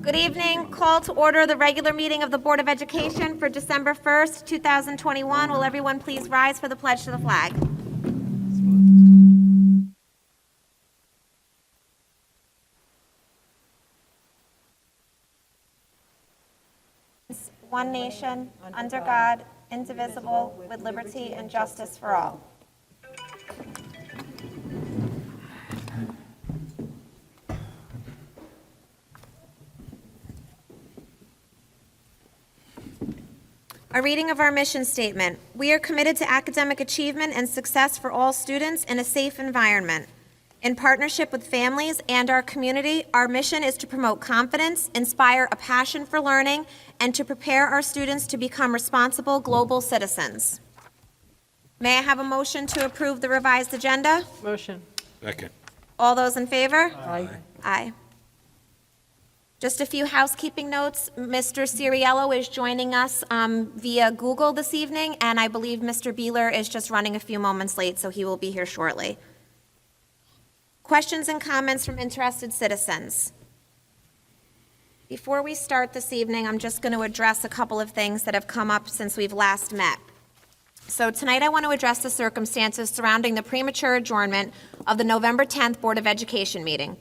Good evening. Call to order the regular meeting of the Board of Education for December 1st, 2021. Will everyone please rise for the pledge to the flag? One nation, under God, indivisible, with liberty and justice for all. A reading of our mission statement. We are committed to academic achievement and success for all students in a safe environment. In partnership with families and our community, our mission is to promote confidence, inspire a passion for learning, and to prepare our students to become responsible global citizens. May I have a motion to approve the revised agenda? Motion. Second. All those in favor? Aye. Aye. Just a few housekeeping notes. Mr. Ciriello is joining us via Google this evening, and I believe Mr. Beeler is just running a few moments late, so he will be here shortly. Questions and comments from interested citizens. Before we start this evening, I'm just going to address a couple of things that have come up since we've last met. So tonight I want to address the circumstances surrounding the premature adjournment of the November 10th Board of Education meeting.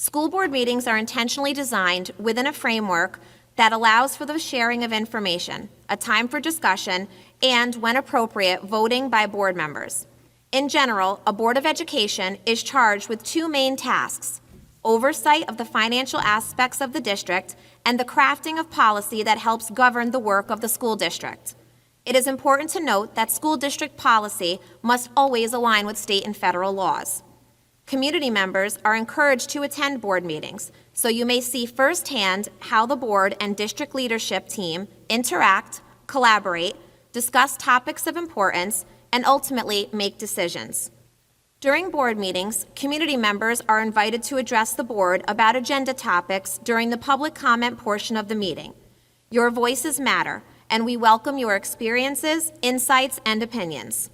School board meetings are intentionally designed within a framework that allows for the sharing of information, a time for discussion, and, when appropriate, voting by board members. In general, a Board of Education is charged with two main tasks: oversight of the financial aspects of the district and the crafting of policy that helps govern the work of the school district. It is important to note that school district policy must always align with state and federal laws. Community members are encouraged to attend board meetings, so you may see firsthand how the board and district leadership team interact, collaborate, discuss topics of importance, and ultimately make decisions. During board meetings, community members are invited to address the board about agenda topics during the public comment portion of the meeting. Your voices matter, and we welcome your experiences, insights, and opinions.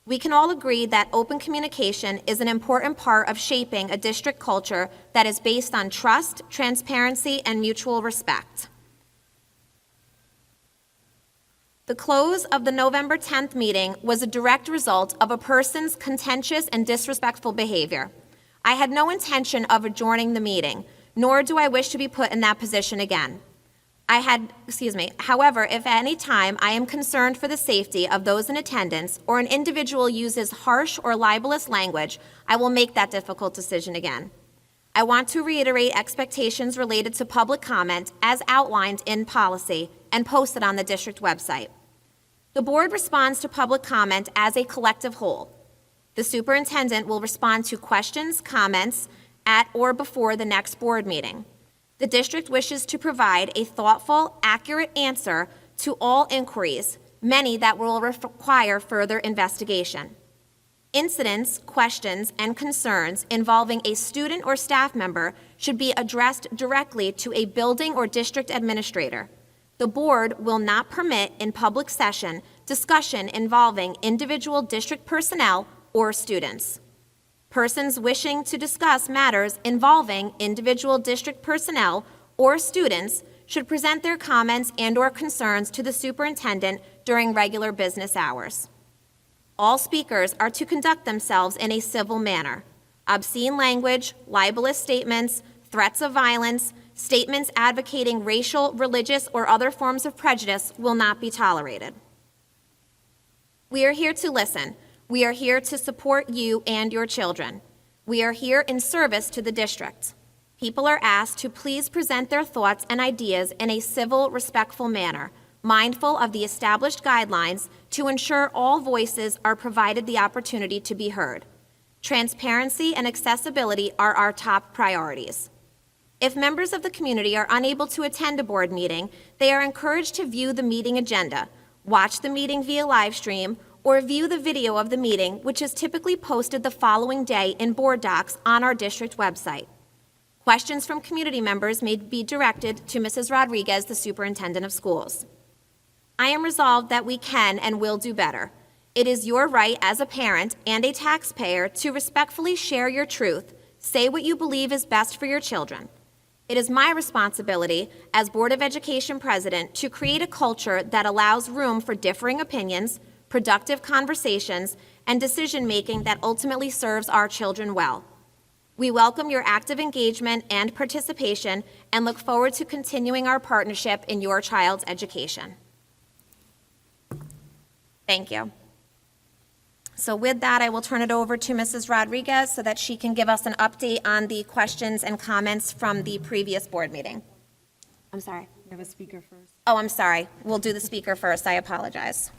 We can all agree that open communication is an important part of shaping a district culture that is based on trust, transparency, and mutual respect. The close of the November 10th meeting was a direct result of a person's contentious and disrespectful behavior. I had no intention of adjourning the meeting, nor do I wish to be put in that position again. However, if at any time I am concerned for the safety of those in attendance or an individual uses harsh or libelous language, I will make that difficult decision again. I want to reiterate expectations related to public comment as outlined in policy and posted on the district website. The board responds to public comment as a collective whole. The superintendent will respond to questions, comments at or before the next board meeting. The district wishes to provide a thoughtful, accurate answer to all inquiries, many that will require further investigation. Incidents, questions, and concerns involving a student or staff member should be addressed directly to a building or district administrator. The board will not permit in public session discussion involving individual district personnel or students. Persons wishing to discuss matters involving individual district personnel or students should present their comments and/or concerns to the superintendent during regular business hours. All speakers are to conduct themselves in a civil manner. Obscene language, libelous statements, threats of violence, statements advocating racial, religious, or other forms of prejudice will not be tolerated. We are here to listen. We are here to support you and your children. We are here in service to the district. People are asked to please present their thoughts and ideas in a civil, respectful manner, mindful of the established guidelines to ensure all voices are provided the opportunity to be heard. Transparency and accessibility are our top priorities. If members of the community are unable to attend a board meeting, they are encouraged to view the meeting agenda, watch the meeting via live stream, or view the video of the meeting, which is typically posted the following day in board docs on our district website. Questions from community members may be directed to Mrs. Rodriguez, the superintendent of schools. I am resolved that we can and will do better. It is your right as a parent and a taxpayer to respectfully share your truth, say what you believe is best for your children. It is my responsibility as Board of Education President to create a culture that allows room for differing opinions, productive conversations, and decision-making that ultimately serves our children well. We welcome your active engagement and participation and look forward to continuing our partnership in your child's education. Thank you. So with that, I will turn it over to Mrs. Rodriguez so that she can give us an update on the questions and comments from the previous board meeting. I'm sorry. We have a speaker first. Oh, I'm sorry. We'll do the speaker first. I apologize.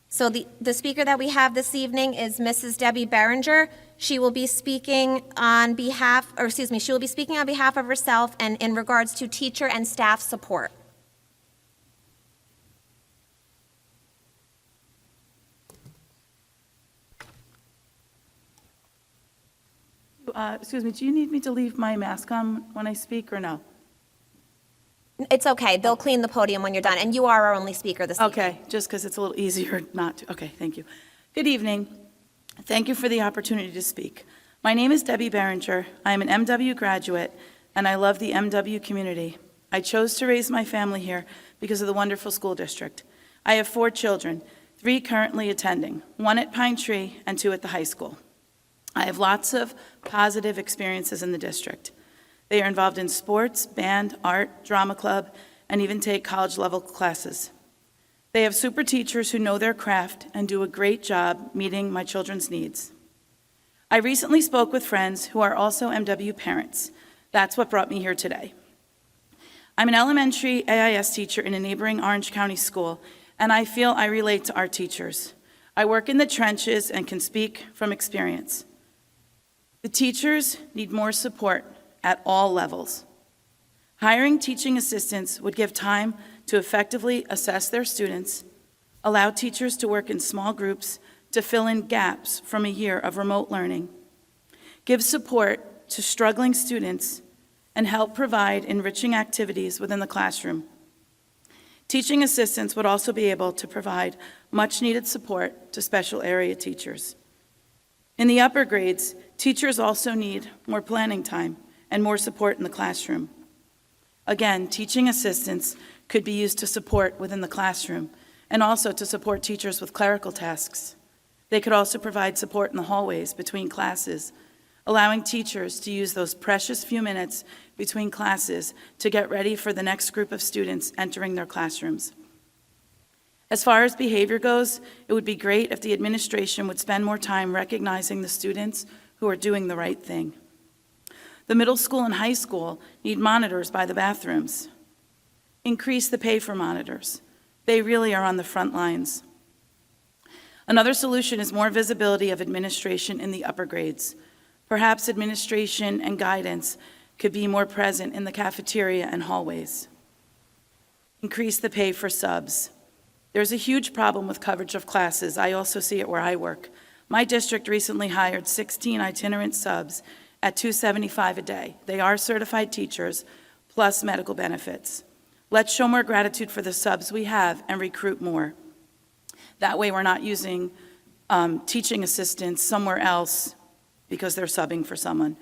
So the speaker that we have this evening is Mrs. Debbie Behringer. She will be speaking on behalf, she will be speaking on behalf of herself and in regards to teacher and staff support. Excuse me, do you need me to leave my mask on when I speak or no? It's okay. They'll clean the podium when you're done, and you are our only speaker this evening. Okay, just because it's a little easier not to. Okay, thank you. Good evening. Thank you for the opportunity to speak. My name is Debbie Behringer. I am an MW graduate, and I love the MW community. I chose to raise my family here because of the wonderful school district. I have 4 children, 3 currently attending, 1 at Pine Tree and 2 at the high school. I have lots of positive experiences in the district. They are involved in sports, band, art, drama club, and even take college-level classes. They have super teachers who know their craft and do a great job meeting my children's needs. I recently spoke with friends who are also MW parents. That's what brought me here today. I'm an elementary AIS teacher in a neighboring Orange County school, and I feel I relate to our teachers. I work in the trenches and can speak from experience. The teachers need more support at all levels. Hiring teaching assistants would give time to effectively assess their students, allow teachers to work in small groups to fill in gaps from a year of remote learning, give support to struggling students, and help provide enriching activities within the classroom. Teaching assistants would also be able to provide much-needed support to special area teachers. In the upper grades, teachers also need more planning time and more support in the classroom. Again, teaching assistants could be used to support within the classroom and also to support teachers with clerical tasks. They could also provide support in the hallways between classes, allowing teachers to use those precious few minutes between classes to get ready for the next group of students entering their classrooms. As far as behavior goes, it would be great if the administration would spend more time recognizing the students who are doing the right thing. The middle school and high school need monitors by the bathrooms. Increase the pay for monitors. They really are on the front lines. Another solution is more visibility of administration in the upper grades. Perhaps administration and guidance could be more present in the cafeteria and hallways. Increase the pay for subs. There's a huge problem with coverage of classes. I also see it where I work. My district recently hired 16 itinerant subs at $275 a day. They are certified teachers, plus medical benefits. Let's show more gratitude for the subs we have and recruit more. That way we're not using teaching assistants somewhere else because they're subbing for someone.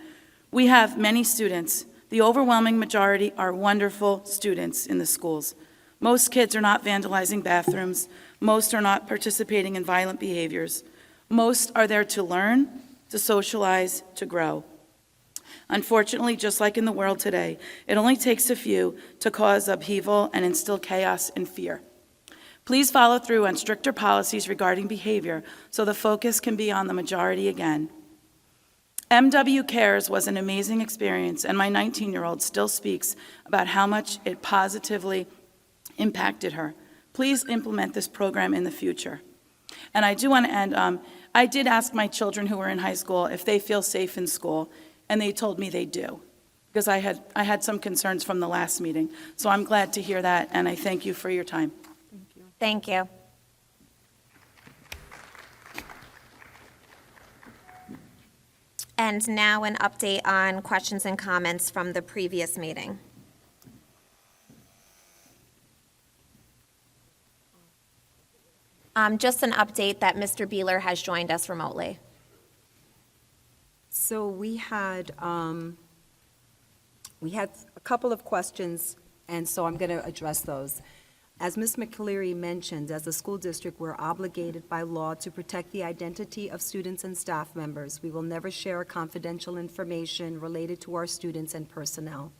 We have many students. The overwhelming majority are wonderful students in the schools. Most kids are not vandalizing bathrooms. Most are not participating in violent behaviors. Most are there to learn, to socialize, to grow. Unfortunately, just like in the world today, it only takes a few to cause upheaval and instill chaos and fear. Please follow through on stricter policies regarding behavior so the focus can be on the majority again. MW Cares was an amazing experience, and my 19-year-old still speaks about how much it positively impacted her. Please implement this program in the future. And I do want to end, I did ask my children who were in high school if they feel safe in school, and they told me they do, because I had some concerns from the last meeting. So I'm glad to hear that, and I thank you for your time. Thank you. Thank you. And now an update on questions and comments from the previous meeting. Just an update that Mr. Beeler has joined us remotely. So we had We had a couple of questions, and so I'm going to address those. As Ms. McCleary mentioned, as a school district, we're obligated by law to protect the identity of students and staff members. We will never share confidential information related to our students and personnel.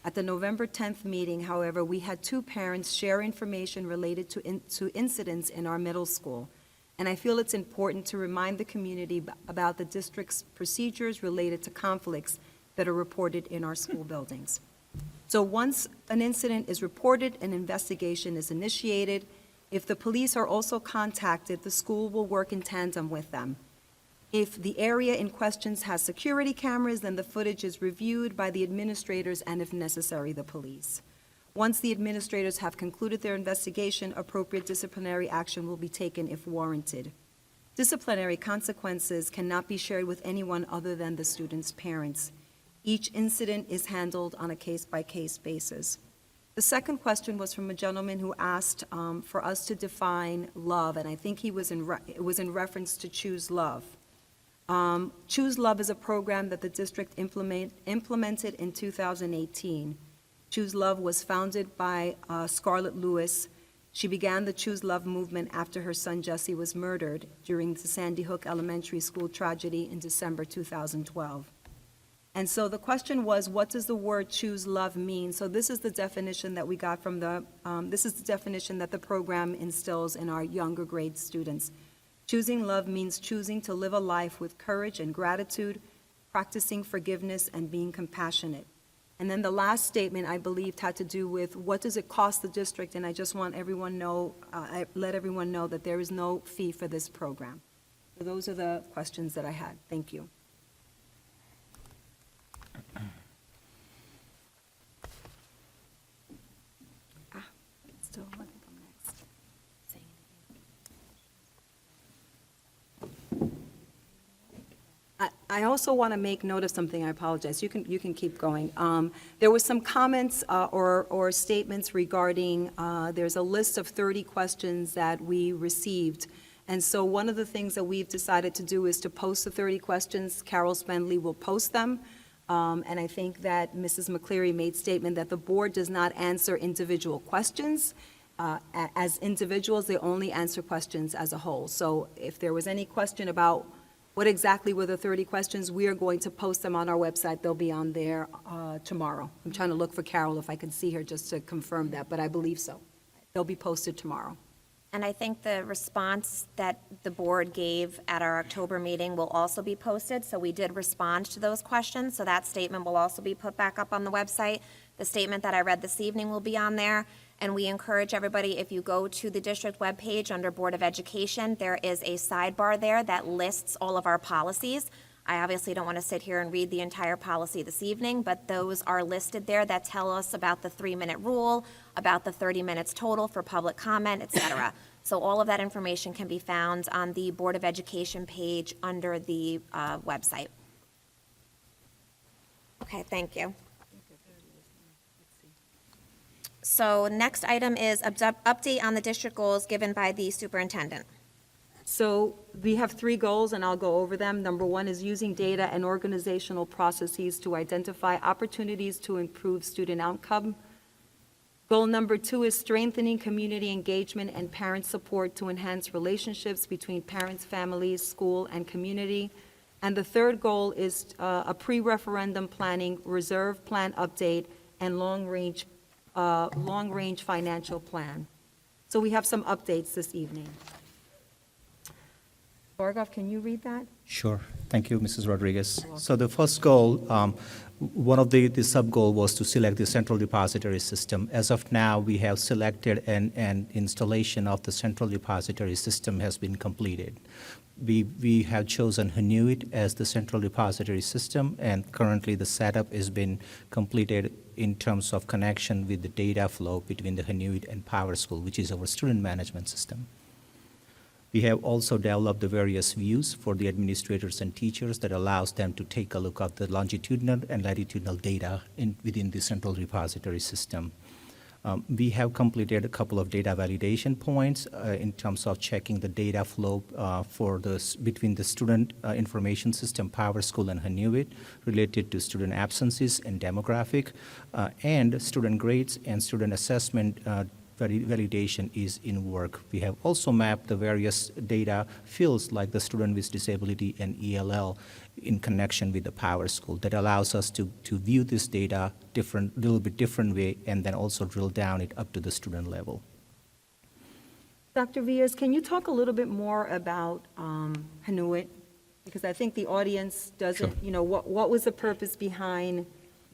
At the November 10th meeting, however, we had two parents share information related to incidents in our middle school. And I feel it's important to remind the community about the district's procedures related to conflicts that are reported in our school buildings. So once an incident is reported, an investigation is initiated. If the police are also contacted, the school will work in tandem with them. If the area in question has security cameras, then the footage is reviewed by the administrators and, if necessary, the police. Once the administrators have concluded their investigation, appropriate disciplinary action will be taken if warranted. Disciplinary consequences cannot be shared with anyone other than the student's parents. Each incident is handled on a case-by-case basis. The second question was from a gentleman who asked for us to define love, and I think it was in reference to Choose Love. Choose Love is a program that the district implemented in 2018. Choose Love was founded by Scarlett Lewis. She began the Choose Love movement after her son Jesse was murdered during the Sandy Hook Elementary School tragedy in December 2012. And so the question was, what does the word choose love mean? So this is the definition that we got from this is the definition that the program instills in our younger grade students. Choosing love means choosing to live a life with courage and gratitude, practicing forgiveness and being compassionate. And then the last statement, I believed, had to do with what does it cost the district? And I just want everyone know, let everyone know that there is no fee for this program. So those are the questions that I had. Thank you. Still looking for next. I also want to make note of something. I apologize. You can keep going. There were some comments or statements regarding there's a list of 30 questions that we received. And so one of the things that we've decided to do is to post the 30 questions. Carol Spendley will post them. And I think that Mrs. McCleary made statement that the board does not answer individual questions. As individuals, they only answer questions as a whole. So if there was any question about what exactly were the 30 questions, we are going to post them on our website. They'll be on there tomorrow. I'm trying to look for Carol if I can see her just to confirm that, but I believe so. They'll be posted tomorrow. And I think the response that the board gave at our October meeting will also be posted. So we did respond to those questions, so that statement will also be put back up on the website. The statement that I read this evening will be on there. And we encourage everybody, if you go to the district webpage under Board of Education, there is a sidebar there that lists all of our policies. I obviously don't want to sit here and read the entire policy this evening, but those are listed there that tell us about the 3-minute rule, about the 30 minutes total for public comment, et cetera. So all of that information can be found on the Board of Education page under the website. Okay, thank you. So next item is update on the district goals given by the superintendent. So we have 3 goals, and I'll go over them. Number 1 is using data and organizational processes to identify opportunities to improve student outcome. Goal number 2 is strengthening community engagement and parent support to enhance relationships between parents, families, school, and community. And the third goal is a pre-referendum planning, reserve plan update, and long-range financial plan. So we have some updates this evening. Bargov, can you read that? Sure. Thank you, Mrs. Rodriguez. So the first goal, one of the sub-goal was to select the central depository system. As of now, we have selected and installation of the central depository system has been completed. We have chosen Hvac as the central depository system, and currently the setup has been completed in terms of connection with the data flow between the Hvac and PowerSchool, which is our student management system. We have also developed the various views for the administrators and teachers that allows them to take a look at the longitudinal and latitudinal data within the central repository system. We have completed a couple of data validation points in terms of checking the data flow between the student information system, PowerSchool, and Hanuit related to student absences and demographic, and student grades and student assessment validation is in work. We have also mapped the various data fields like the student with disability and ELL in connection with the PowerSchool. That allows us to view this data little bit different way and then also drill down it up to the student level. Dr. Villas, can you talk a little bit more about Hanuit? Because I think the audience doesn't, Sure. What was the purpose behind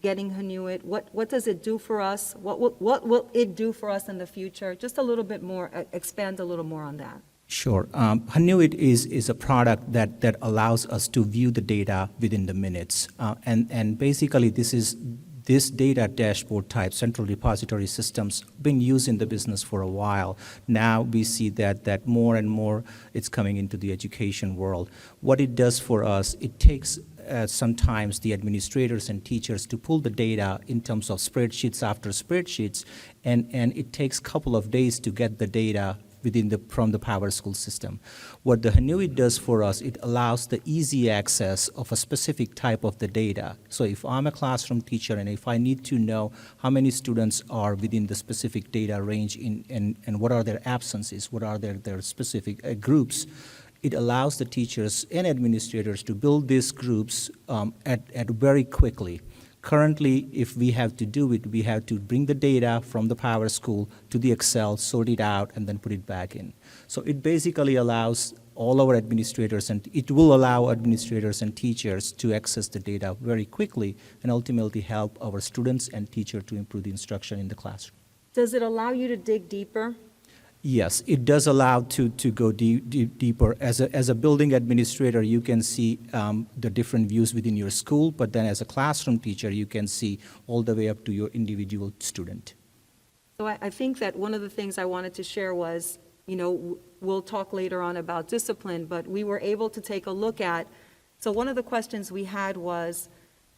getting Hanuit? What does it do for us? What will it do for us in the future? Just a little bit more, expand a little more on that. Sure. Hanuit is a product that allows us to view the data within the minutes. And basically, this data dashboard type, central repository systems, been used in the business for a while. Now we see that more and more it's coming into the education world. What it does for us, it takes sometimes the administrators and teachers to pull the data in terms of spreadsheets after spreadsheets, and it takes a couple of days to get the data from the PowerSchool system. What the Hanuit does for us, it allows the easy access of a specific type of the data. So if I'm a classroom teacher and if I need to know how many students are within the specific data range and what are their absences, what are their specific groups, it allows the teachers and administrators to build these groups at very quickly. Currently, if we have to do it, we have to bring the data from the PowerSchool to the Excel, sort it out, and then put it back in. So it basically allows all our administrators, and it will allow administrators and teachers to access the data very quickly and ultimately help our students and teachers to improve the instruction in the classroom. Does it allow you to dig deeper? Yes, it does allow to go deeper. As a building administrator, you can see the different views within your school, but then as a classroom teacher, you can see all the way up to your individual student. So I think that one of the things I wanted to share was, we'll talk later on about discipline, but we were able to take a look at, so one of the questions we had was,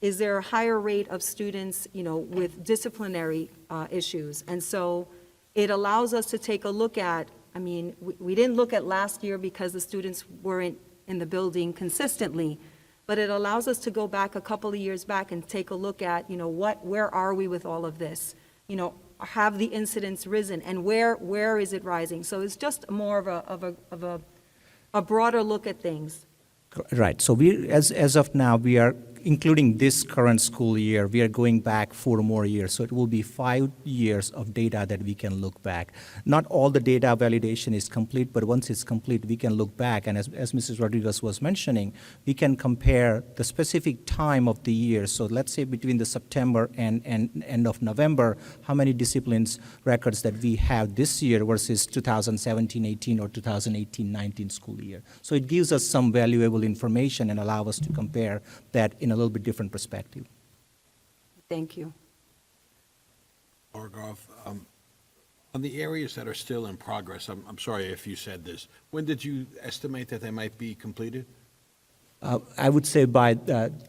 is there a higher rate of students, with disciplinary issues? And so it allows us to take a look at, we didn't look at last year because the students weren't in the building consistently, but it allows us to go back a couple of years back and take a look at, where are we with all of this? Have the incidents risen, and where is it rising? So it's just more of a broader look at things. Right. So as of now, we are, including this current school year, we are going back 4 more years. So it will be 5 years of data that we can look back. Not all the data validation is complete, but once it's complete, we can look back. And as Mrs. Rodriguez was mentioning, we can compare the specific time of the year. So let's say between the September and end of November, how many disciplines records that we have this year versus 2017-18 or 2018-19 school year. So it gives us some valuable information and allow us to compare that in a little bit different perspective. Thank you. Bargov, on the areas that are still in progress, I'm sorry if you said this, when did you estimate that they might be completed? I would say by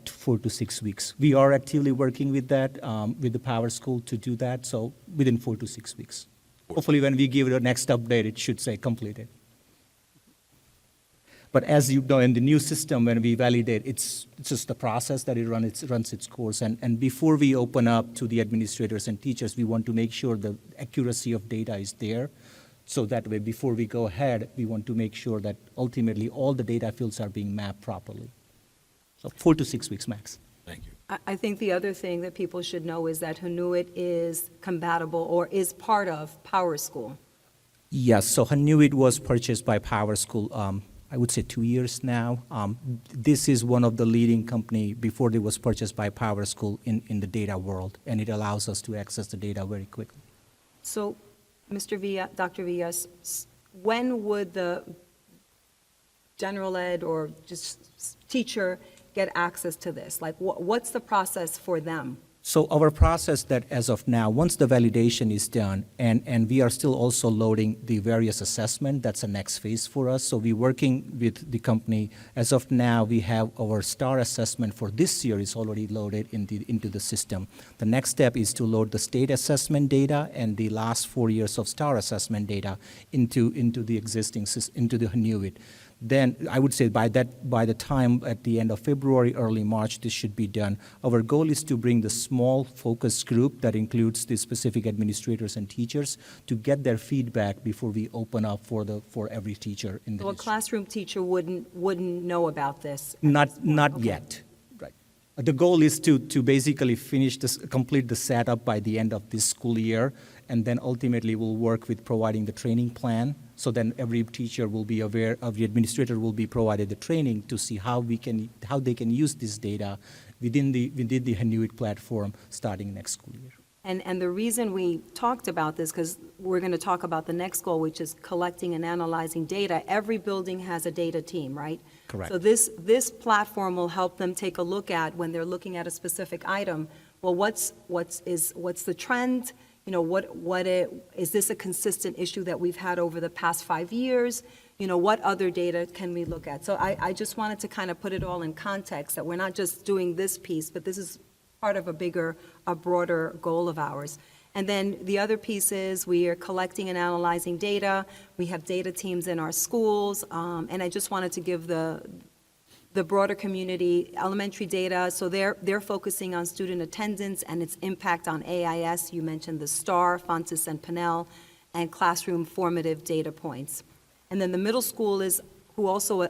4 to 6 weeks. We are actively working with that, with the PowerSchool to do that, so within 4 to 6 weeks. Hopefully when we give the next update, it should say completed. But as you know, in the new system, when we validate, it's just the process that it runs its course. And before we open up to the administrators and teachers, we want to make sure the accuracy of data is there. So that way, before we go ahead, we want to make sure that ultimately all the data fields are being mapped properly. So 4 to 6 weeks max. Thank you. I think the other thing that people should know is that Hanuit is compatible or is part of PowerSchool. Yes, so Hanuit was purchased by PowerSchool, I would say 2 years now. This is one of the leading company before it was purchased by PowerSchool in the data world, and it allows us to access the data very quickly. So, Dr. Villas, when would the general ed or just teacher get access to this? Like, what's the process for them? So our process that as of now, once the validation is done, and we are still also loading the various assessment, that's the next phase for us. So we're working with the company. As of now, we have our STAR assessment for this year is already loaded into the system. The next step is to load the state assessment data and the last 4 years of STAR assessment data into the existing into the Henuit. Then I would say by the time at the end of February, early March, this should be done. Our goal is to bring the small focus group that includes the specific administrators and teachers to get their feedback before we open up for every teacher in the So a district. classroom teacher wouldn't know about this? Not Okay. yet. Right. The goal is to basically complete the setup by the end of this school year, and then ultimately we'll work with providing the training plan. So then every teacher will be aware, of the administrator will be provided the training to see how they can use this data within the Henuit platform starting next school year. And the reason we talked about this, because we're going to talk about the next goal, which is collecting and analyzing data. Every building has a data team, right? Correct. So this platform will help them take a look at, when they're looking at a specific item, well, what's the trend? You know, is this a consistent issue that we've had over the past 5 years? You know, what other data can we look at? So I just wanted to kind of put it all in context, that we're not just doing this piece, but this is part of a broader goal of ours. And then the other piece is we are collecting and analyzing data. We have data teams in our schools, and I just wanted to give the broader community elementary data. So they're focusing on student attendance and its impact on AIS. You mentioned the STAR, Fontes and Pinnell, and classroom formative data points. And then the middle school who also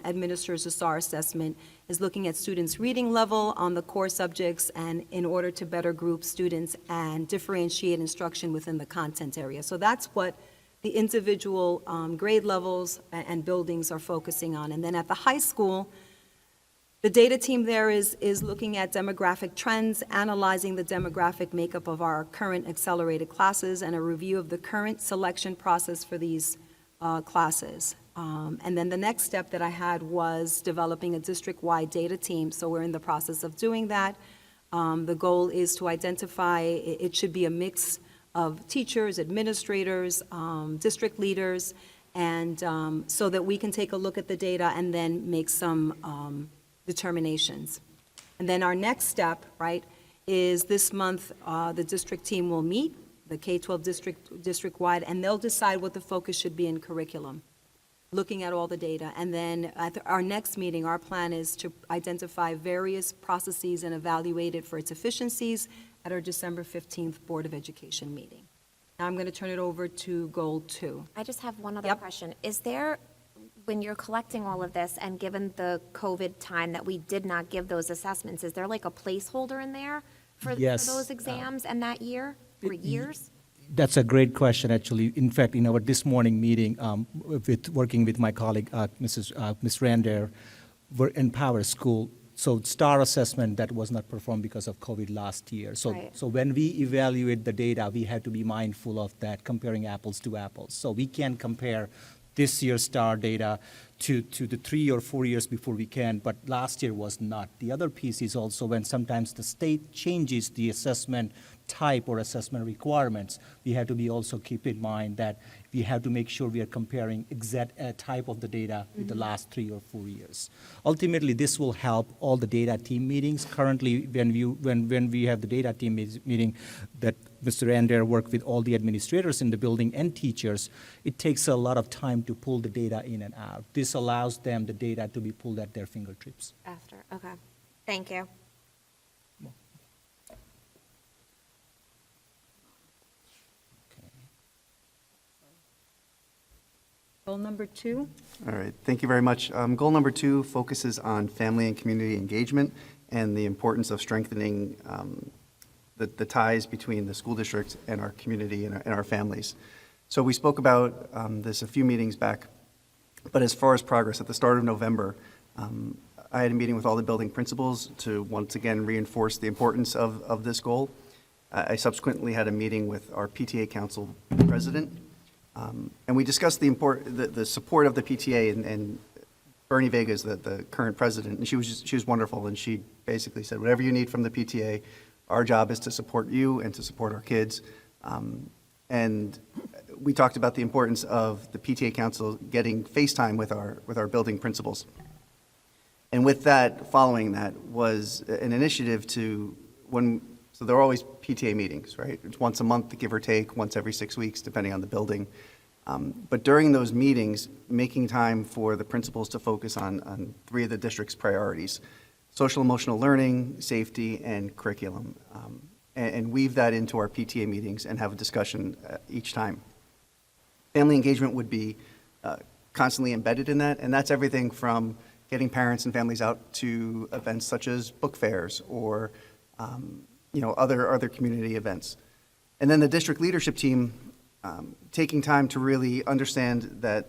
administers the STAR assessment, is looking at students' reading level on the core subjects, and in order to better group students and differentiate instruction within the content area. So that's what the individual grade levels and buildings are focusing on. And then at the high school, the data team there is looking at demographic trends, analyzing the demographic makeup of our current accelerated classes, and a review of the current selection process for these classes. And then the next step that I had was developing a district-wide data team, so we're in the process of doing that. The goal is to identify, it should be a mix of teachers, administrators, district leaders, and so that we can take a look at the data and then make some determinations. And then our next step, right, is this month, the district team will meet, the K-12 district-wide, and they'll decide what the focus should be in curriculum, looking at all the data. And then at our next meeting, our plan is to identify various processes and evaluate it for its efficiencies at our December 15th Board of Education meeting. Now I'm going to turn it over to Goal 2. I just have one other Yep. question. Is there, when you're collecting all of this, and given the COVID time that we did not give those assessments, is there like a placeholder in there for Yes. those exams and that year, or years? That's a great question, actually. In fact, in our this morning meeting, working with my colleague, Ms. Rander, we're in Power School. So STAR assessment that was not performed because of COVID last year. So, Right. so when we evaluate the data, we had to be mindful of that, comparing apples to apples. So we can compare this year's STAR data to the 3 or 4 years before we can, but last year was not. The other piece is also when sometimes the state changes the assessment type or assessment requirements, we have to be also keep in mind that we have to make sure we are comparing exact type of the data with the last 3 or 4 years. Ultimately, this will help all the data team meetings. Currently, when we have the data team meeting that Mr. Ander worked with all the administrators in the building and teachers, it takes a lot of time to pull the data in and out. This allows them the data to be pulled at their fingertips. After, okay. Thank you. Goal number 2? All right, thank you very much. Goal number 2 focuses on family and community engagement and the importance of strengthening the ties between the school district and our community and our families. So we spoke about this a few meetings back, but as far as progress, at the start of November, I had a meeting with all the building principals to once again reinforce the importance of this goal. I subsequently had a meeting with our PTA Council president, and we discussed the support of the PTA, and Bernie Vega is the current president, and she was wonderful, and she basically said, whatever you need from the PTA, Our job is to support you and to support our kids. And we talked about the importance of the PTA Council getting FaceTime with our building principals. And with that, following that, was an initiative so there are always PTA meetings, right? It's once a month, give or take, once every 6 weeks, depending on the building. But during those meetings, making time for the principals to focus on 3 of the district's priorities: social emotional learning, safety, and curriculum, and weave that into our PTA meetings and have a discussion each time. Family engagement would be constantly embedded in that, and that's everything from getting parents and families out to events such as book fairs or other community events. And then the district leadership team taking time to really understand that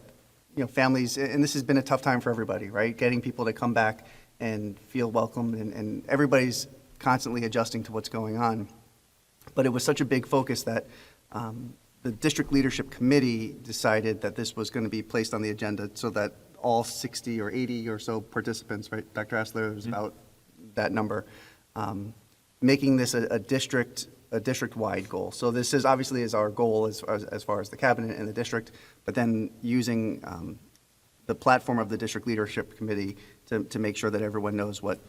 families, and this has been a tough time for everybody, right? Getting people to come back and feel welcome, and everybody's constantly adjusting to what's going on. But it was such a big focus that the district leadership committee decided that this was going to be placed on the agenda so that all 60 or 80 or so participants, right, Dr. Hassler, was about that number, making this a district-wide goal. So this is obviously is our goal as far as the cabinet and the district, but then using the platform of the district leadership committee to make sure that everyone knows what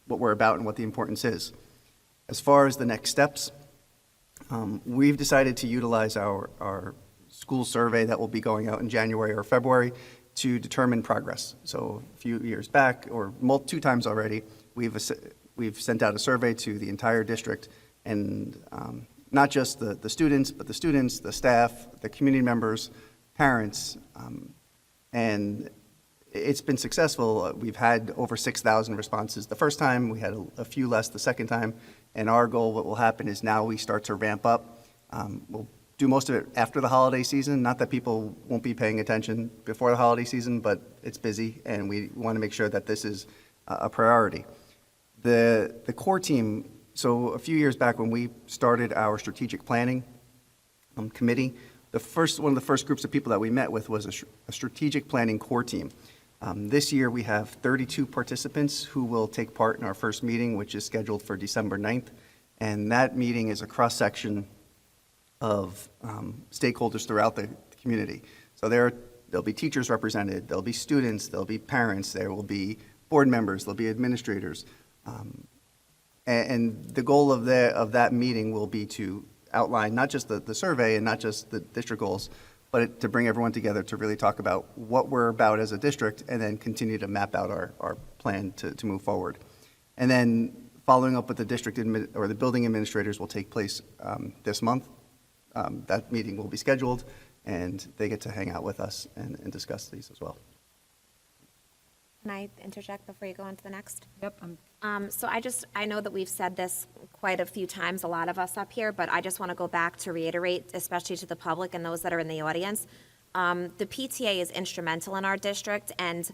we're about and what the importance is. As far as the next steps, we've decided to utilize our school survey that will be going out in January or February to determine progress. So a few years back, or 2 times already, we've sent out a survey to the entire district, and not just the students, but the students, the staff, the community members, parents, and it's been successful. We've had over 6,000 responses the first time. We had a few less the second time, and our goal, what will happen is now we start to ramp up. We'll do most of it after the holiday season. Not that people won't be paying attention before the holiday season, but it's busy, and we want to make sure that this is a priority. The core team, so a few years back when we started our strategic planning committee, one of the first groups of people that we met with was a strategic planning core team. This year we have 32 participants who will take part in our first meeting, which is scheduled for December 9th. And that meeting is a cross-section of stakeholders throughout the community. So there'll be teachers represented, there'll be students, there'll be parents, there will be board members, there'll be administrators. And the goal of that meeting will be to outline not just the survey and not just the district goals, but to bring everyone together to really talk about what we're about as a district and then continue to map out our plan to move forward. And then following up with the district or the building administrators will take place this month. That meeting will be scheduled, and they get to hang out with us and discuss these as well. Can I interject before you go on to the next? Yep, So I know that we've said this quite a few times, a lot of us up here, but I just want to go back to reiterate, especially to the public and those that are in the audience. The PTA is instrumental in our district, and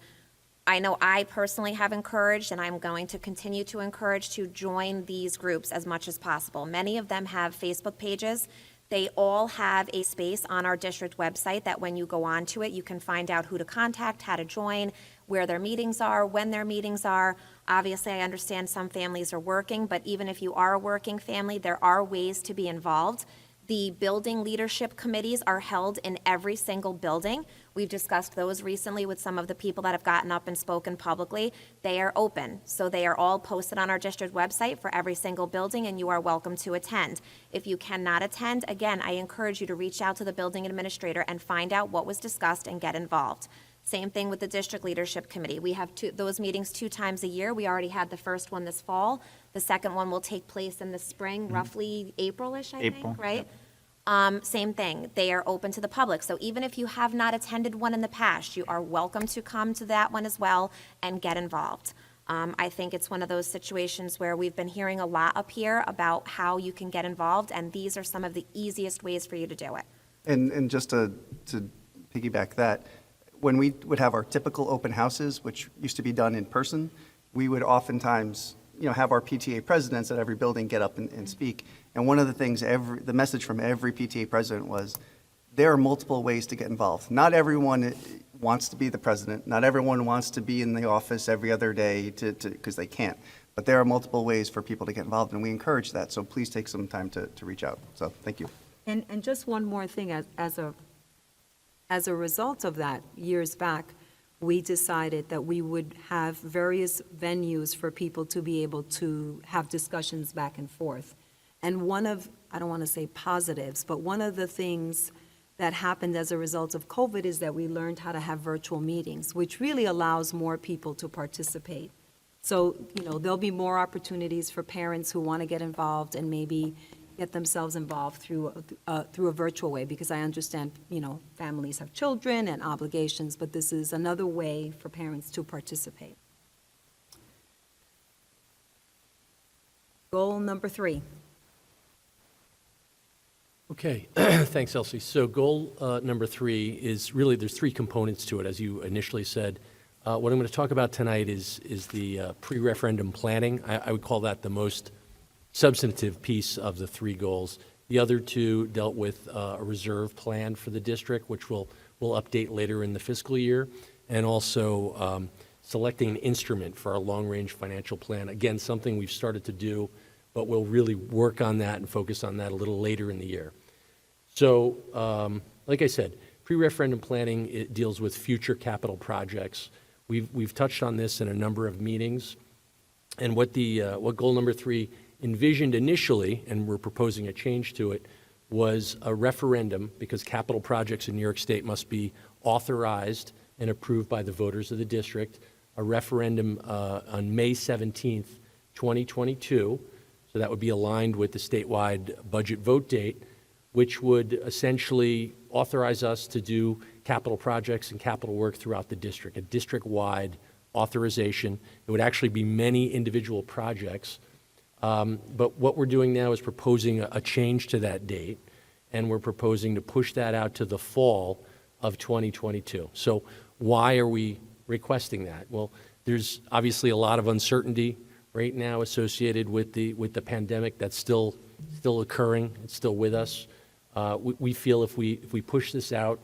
I know I personally have encouraged, and I'm going to continue to encourage, to join these groups as much as possible. Many of them have Facebook pages. They all have a space on our district website that when you go onto it, you can find out who to contact, how to join, where their meetings are, when their meetings are. Obviously, I understand some families are working, but even if you are a working family, there are ways to be involved. The building leadership committees are held in every single building. We've discussed those recently with some of the people that have gotten up and spoken publicly. They are open, so they are all posted on our district website for every single building, and you are welcome to attend. If you cannot attend, again, I encourage you to reach out to the building administrator and find out what was discussed and get involved. Same thing with the district leadership committee. We have those meetings 2 times a year. We already had the first one this fall. The second one will take place in the spring, roughly April-ish, I think, right? Same thing. They are open to the public. So even if you have not attended one in the past, you are welcome to come to that one as well and get involved. I think it's one of those situations where we've been hearing a lot up here about how you can get involved, and these are some of the easiest ways for you to do it. And just to piggyback that, when we would have our typical open houses, which used to be done in person, we would oftentimes, have our PTA presidents at every building get up and speak. And one of the things, the message from every PTA president was, there are multiple ways to get involved. Not everyone wants to be the president. Not everyone wants to be in the office every other day because they can't. But there are multiple ways for people to get involved, and we encourage that. So please take some time to reach out. So thank you. And just one more thing, as a result of that, years back, we decided that we would have various venues for people to be able to have discussions back and forth. And one of, I don't want to say positives, but one of the things that happened as a result of COVID is that we learned how to have virtual meetings, which really allows more people to participate. So, there'll be more opportunities for parents who want to get involved and maybe get themselves involved through a virtual way, because I understand, families have children and obligations, but this is another way for parents to participate. Goal number 3. Okay, thanks, Elsie. So goal number 3 is really, there's 3 components to it, as you initially said. What I'm going to talk about tonight is the pre-referendum planning. I would call that the most substantive piece of the 3 goals. The other 2 dealt with a reserve plan for the district, which we'll update later in the fiscal year, and also selecting an instrument for our long-range financial plan. Again, something we've started to do, but we'll really work on that and focus on that a little later in the year. So, like I said, pre-referendum planning, it deals with future capital projects. We've touched on this in a number of meetings, and what goal number 3 envisioned initially, and we're proposing a change to it, was a referendum, because capital projects in New York State must be authorized and approved by the voters of the district, a referendum on May 17th, 2022, so that would be aligned with the statewide budget vote date, which would essentially authorize us to do capital projects and capital work throughout the district, a district-wide authorization. It would actually be many individual projects. But what we're doing now is proposing a change to that date, and we're proposing to push that out to the fall of 2022. So why are we requesting that? Well, there's obviously a lot of uncertainty right now associated with the pandemic that's still occurring. It's still with us. We feel if we push this out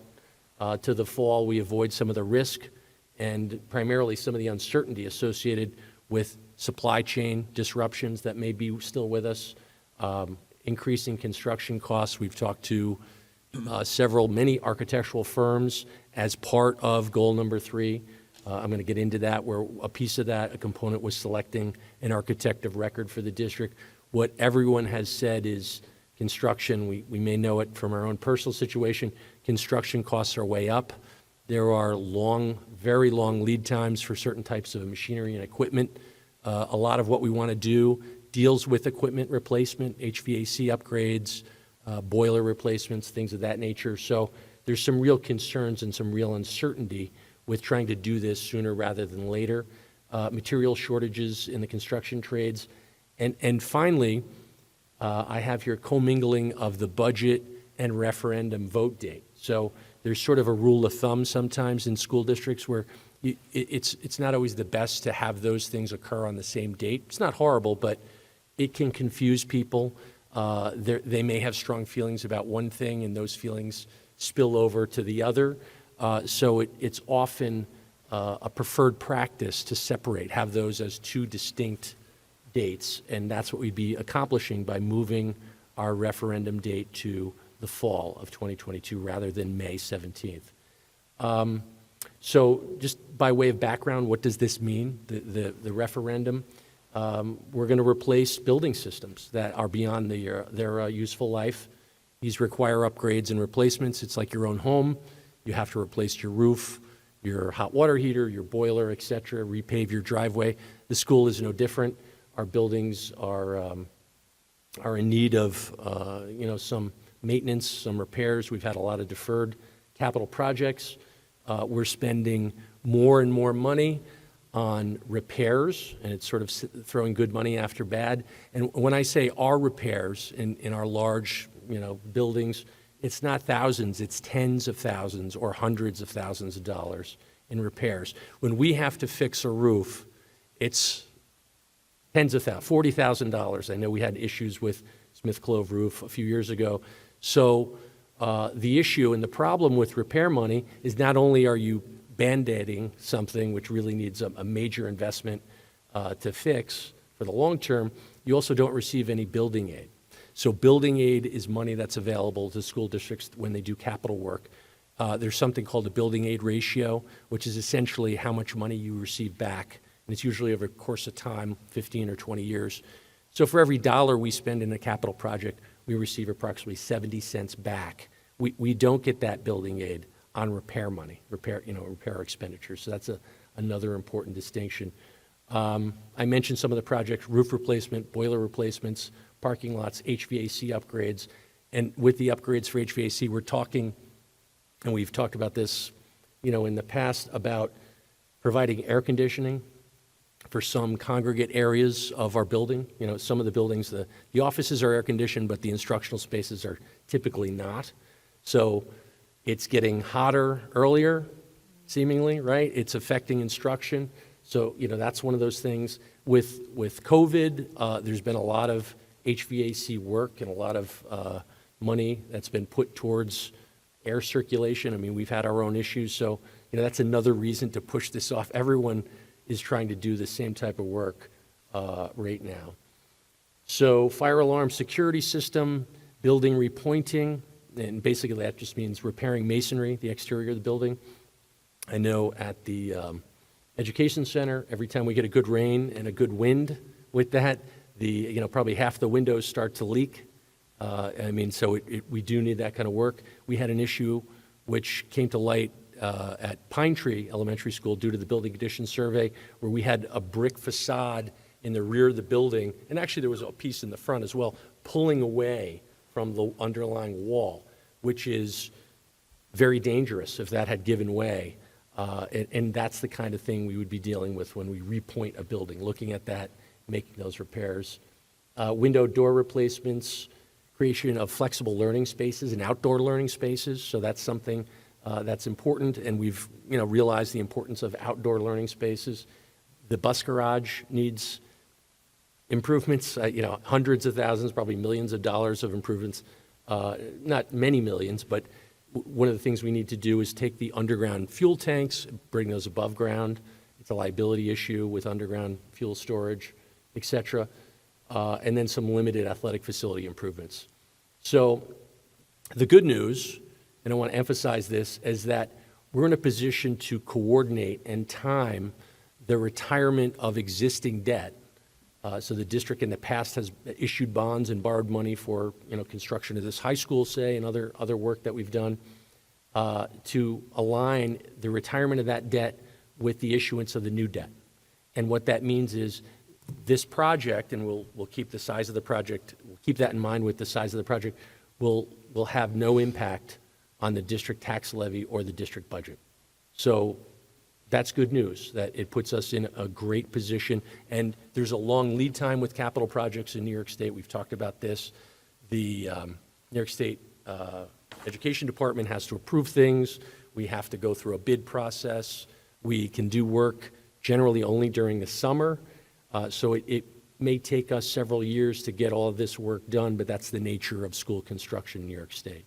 to the fall, we avoid some of the risk and primarily some of the uncertainty associated with supply chain disruptions that may be still with us, increasing construction costs. We've talked to many architectural firms as part of goal number 3. I'm going to get into that, where a piece of that, a component, was selecting an architect of record for the district. What everyone has said is construction, we may know it from our own personal situation, construction costs are way up. There are very long lead times for certain types of machinery and equipment. A lot of what we want to do deals with equipment replacement, HVAC upgrades, boiler replacements, things of that nature. So there's some real concerns and some real uncertainty with trying to do this sooner rather than later. Material shortages in the construction trades. And finally, I have here commingling of the budget and referendum vote date. So there's sort of a rule of thumb sometimes in school districts where it's not always the best to have those things occur on the same date. It's not horrible, but it can confuse people. They may have strong feelings about one thing, and those feelings spill over to the other. So it's often a preferred practice to have those as 2 distinct dates, and that's what we'd be accomplishing by moving our referendum date to the fall of 2022 rather than May 17th. So just by way of background, what does this mean, the referendum? We're going to replace building systems that are beyond their useful life. These require upgrades and replacements. It's like your own home. You have to replace your roof, your hot water heater, your boiler, et cetera, repave your driveway. The school is no different. Our buildings are in need of some maintenance, some repairs. We've had a lot of deferred capital projects. We're spending more and more money on repairs, and it's sort of throwing good money after bad. And when I say our repairs in our large buildings, it's not thousands, it's tens of thousands or hundreds of thousands of dollars in repairs. When we have to fix a roof, it's tens of thousands, $40,000. I know we had issues with Smith Clove roof a few years ago. So the issue and the problem with repair money is not only are you Band-Aiding something which really needs a major investment to fix for the long term, you also don't receive any building aid. So building aid is money that's available to school districts when they do capital work. There's something called a building aid ratio, which is essentially how much money you receive back. And it's usually over a course of time, 15 or 20 years. So for every dollar we spend in a capital project, we receive approximately 70 cents back. We don't get that building aid on repair money, repair expenditures. So that's another important distinction. I mentioned some of the projects: roof replacement, boiler replacements, parking lots, HVAC upgrades. And with the upgrades for HVAC, we're talking, and we've talked about this, in the past, about providing air conditioning for some congregate areas of our building. Some of the buildings, the offices are air conditioned, but the instructional spaces are typically not. So it's getting hotter earlier, seemingly, right? It's affecting instruction. So, that's one of those things. With COVID, there's been a lot of HVAC work and a lot of money that's been put towards air circulation. I mean, we've had our own issues. So, that's another reason to push this off. Everyone is trying to do the same type of work right now. So fire alarm security system, building repointing, and basically that just means repairing masonry, the exterior of the building. I know at the Education Center, every time we get a good rain and a good wind with that, probably half the windows start to leak. So we do need that kind of work. We had an issue which came to light at Pine Tree Elementary School due to the building condition survey, where we had a brick facade in the rear of the building, and actually there was a piece in the front as well, pulling away from the underlying wall, which is very dangerous if that had given way. And that's the kind of thing we would be dealing with when we repoint a building, looking at that, making those repairs. Window door replacements, creation of flexible learning spaces and outdoor learning spaces. So that's something that's important, and we've realized the importance of outdoor learning spaces. The bus garage needs improvements, hundreds of thousands, probably millions of dollars of improvements. Not many millions, but one of the things we need to do is take the underground fuel tanks, bring those above ground. It's a liability issue with underground fuel storage, et cetera. And then some limited athletic facility improvements. So the good news, and I want to emphasize this, is that we're in a position to coordinate and time the retirement of existing debt. So the district in the past has issued bonds and borrowed money for construction of this high school, say, and other work that we've done to align the retirement of that debt with the issuance of the new debt. And what that means is this project, and we'll keep the size of the project, we'll keep that in mind with the size of the project, will have no impact on the district tax levy or the district budget. So that's good news, that it puts us in a great position. And there's a long lead time with capital projects in New York State. We've talked about this. The New York State Education Department has to approve things. We have to go through a bid process. We can do work generally only during the summer. So it may take us several years to get all of this work done, but that's the nature of school construction in New York State.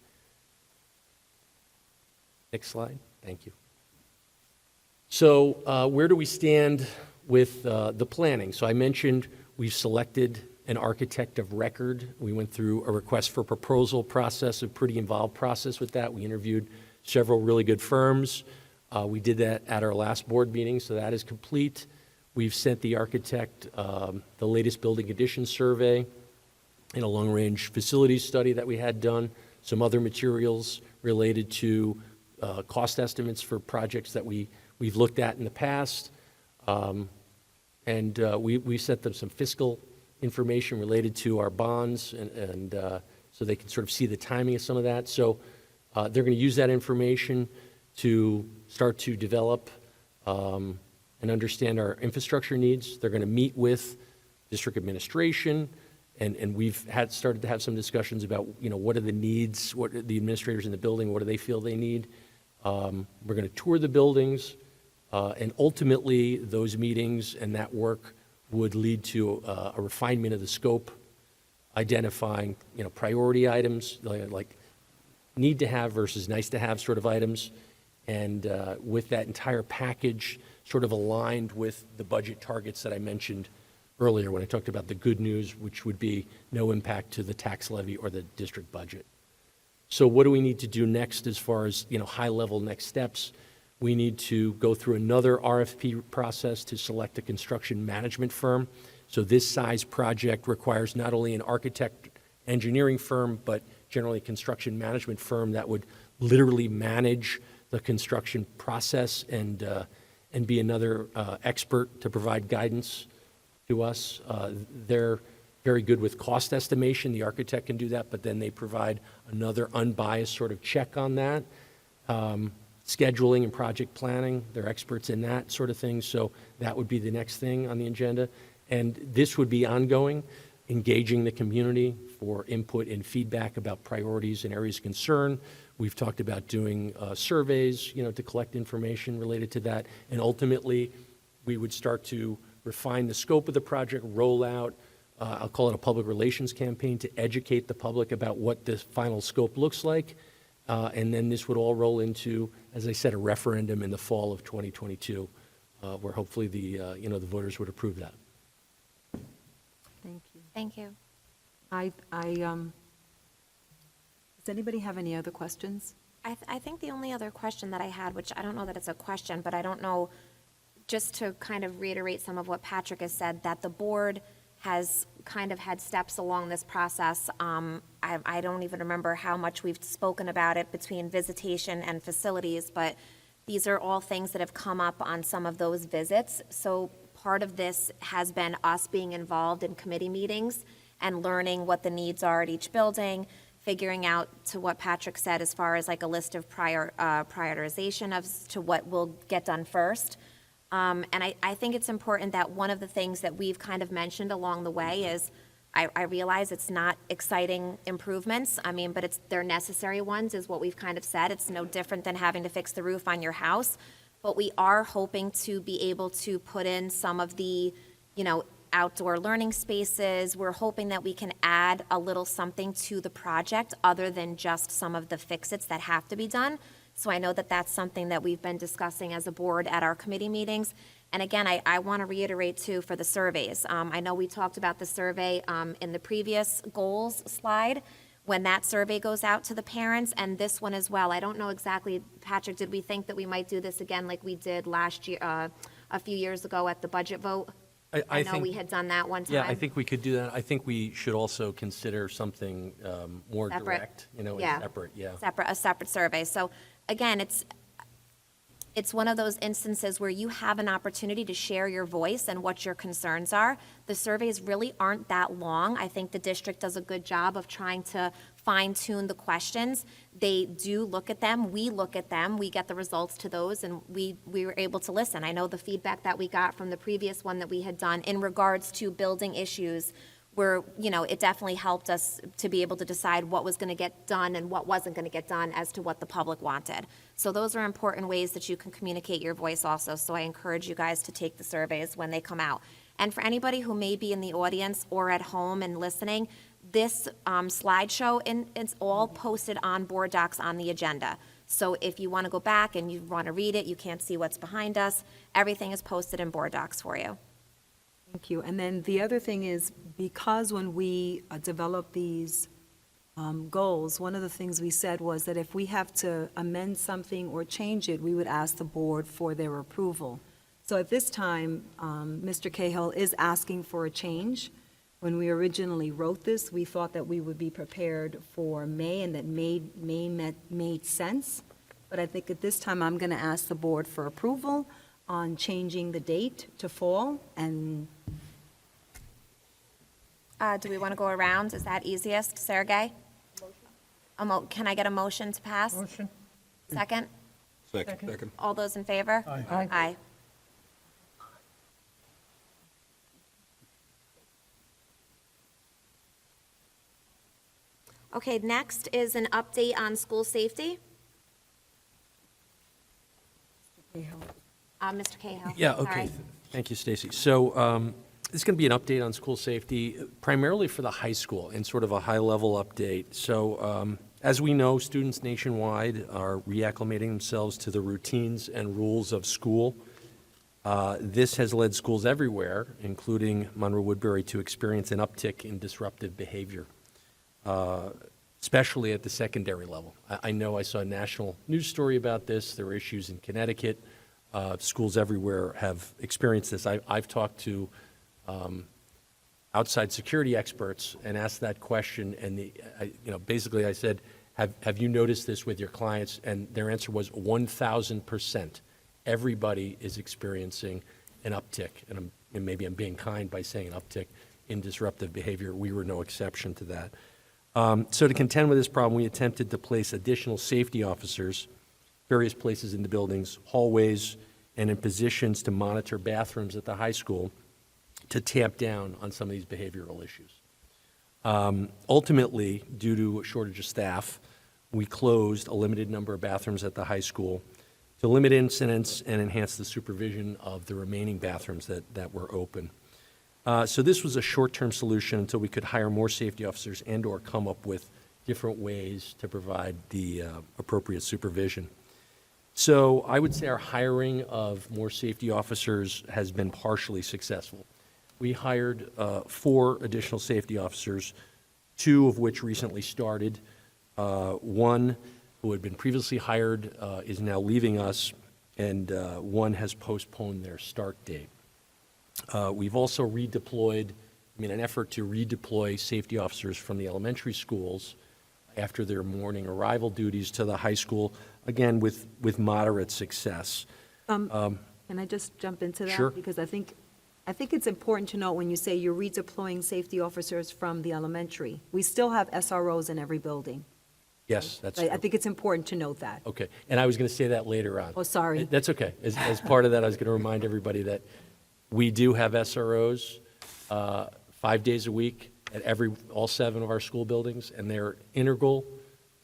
Next slide. Thank you. So where do we stand with the planning? So I mentioned we've selected an architect of record. We went through a request for proposal process, a pretty involved process with that. We interviewed several really good firms. We did that at our last board meeting, so that is complete. We've sent the architect the latest building conditions survey and a long-range facilities study that we had done, some other materials related to cost estimates for projects that we've looked at in the past. We sent them some fiscal information related to our bonds, and so they can sort of see the timing of some of that. So they're going to use that information to start to develop and understand our infrastructure needs. They're going to meet with district administration, and we've started to have some discussions about, what are the needs, what are the administrators in the building, what do they feel they need. We're going to tour the buildings, and ultimately those meetings and that work would lead to a refinement of the scope, identifying, priority items like need to have versus nice to have sort of items, And with that entire package sort of aligned with the budget targets that I mentioned earlier when I talked about the good news, which would be no impact to the tax levy or the district budget. So what do we need to do next as far as, high-level next steps? We need to go through another RFP process to select a construction management firm. So this size project requires not only an architect engineering firm, but generally a construction management firm that would literally manage the construction process and be another expert to provide guidance to us. They're very good with cost estimation. The architect can do that, but then they provide another unbiased sort of check on that. Scheduling and project planning, they're experts in that sort of thing. So that would be the next thing on the agenda. And this would be ongoing, engaging the community for input and feedback about priorities and areas of concern. We've talked about doing surveys, to collect information related to that. And ultimately, we would start to refine the scope of the project, roll out, I'll call it a public relations campaign to educate the public about what this final scope looks like. And then this would all roll into, as I said, a referendum in the fall of 2022, where hopefully the voters would approve that. Thank you. Thank you. Does anybody have any other questions? I think the only other question that I had, which I don't know that it's a question, but I don't know, just to kind of reiterate some of what Patrick has said, that the board has kind of had steps along this process. I don't even remember how much we've spoken about it between visitation and facilities, but these are all things that have come up on some of those visits. So part of this has been us being involved in committee meetings and learning what the needs are at each building, figuring out, to what Patrick said, as far as like a list of prioritization of to what will get done first. And I think it's important that one of the things that we've kind of mentioned along the way is, I realize it's not exciting improvements, but they're necessary ones, is what we've kind of said. It's no different than having to fix the roof on your house. But we are hoping to be able to put in some of the, outdoor learning spaces. We're hoping that we can add a little something to the project other than just some of the fix-its that have to be done. So I know that that's something that we've been discussing as a board at our committee meetings. And again, I want to reiterate too for the surveys. I know we talked about the survey in the previous goals slide, when that survey goes out to the parents, and this one as well. I don't know exactly, Patrick, did we think that we might do this again like we did last year, a few years ago at the budget vote? I know think, we had done that one time. Yeah, I think we could do that. I think we should also consider something more Separate. direct, and separate, yeah. A separate survey. So again, it's one of those instances where you have an opportunity to share your voice and what your concerns are. The surveys really aren't that long. I think the district does a good job of trying to fine-tune the questions. They do look at them. We look at them. We get the results to those, and we were able to listen. I know the feedback that we got from the previous one that we had done in regards to building issues where, it definitely helped us to be able to decide what was going to get done and what wasn't going to get done as to what the public wanted. So those are important ways that you can communicate your voice also. So I encourage you guys to take the surveys when they come out. And for anybody who may be in the audience or at home and listening, this slideshow, it's all posted on board docs on the agenda. So if you want to go back and you want to read it, you can't see what's behind us, everything is posted in board docs for you. Thank you. And then the other thing is, because when we develop these goals, one of the things we said was that if we have to amend something or change it, we would ask the board for their approval. So at this time, Mr. Cahill is asking for a change. When we originally wrote this, we thought that we would be prepared for May, and that May made sense. But I think at this time, I'm going to ask the board for approval on changing the date to fall. And Do we want to go around? Is that easiest, Sergey? Can I get a motion to pass? Motion. Second? Second. All those in favor? Aye. Aye. Okay, next is an update on school safety. Mr. Cahill. Yeah, okay. Sorry. Thank you, Stacy. So this is going to be an update on school safety, primarily for the high school, and sort of a high-level update. So As we know, students nationwide are reacclimating themselves to the routines and rules of school. This has led schools everywhere, including Monroe-Woodbury, to experience an uptick in disruptive behavior, especially at the secondary level. I know I saw a national news story about this. There were issues in Connecticut. Schools everywhere have experienced this. I've talked to outside security experts and asked that question, and basically I said, have you noticed this with your clients? And their answer was 1,000%. Everybody is experiencing an uptick, and maybe I'm being kind by saying an uptick in disruptive behavior. We were no exception to that. So to contend with this problem, we attempted to place additional safety officers various places in the buildings, hallways, and in positions to monitor bathrooms at the high school to tamp down on some of these behavioral issues. Ultimately, due to a shortage of staff, we closed a limited number of bathrooms at the high school to limit incidents and enhance the supervision of the remaining bathrooms that were open. So this was a short-term solution until we could hire more safety officers and/or come up with different ways to provide the appropriate supervision. So I would say our hiring of more safety officers has been partially successful. We hired 4 additional safety officers, 2 of which recently started. One who had been previously hired is now leaving us, and one has postponed their start date. We've also redeployed, an effort to redeploy safety officers from the elementary schools after their morning arrival duties to the high school, again, with moderate success. Can I just jump into that? Sure. Because I think it's important to note when you say you're redeploying safety officers from the elementary, we still have SROs in every building. Yes, that's true. I think it's important to note that. Okay, and I was going to say that later on. Oh, sorry. That's okay. As part of that, I was going to remind everybody that we do have SROs 5 days a week at all 7 of our school buildings, and they're integral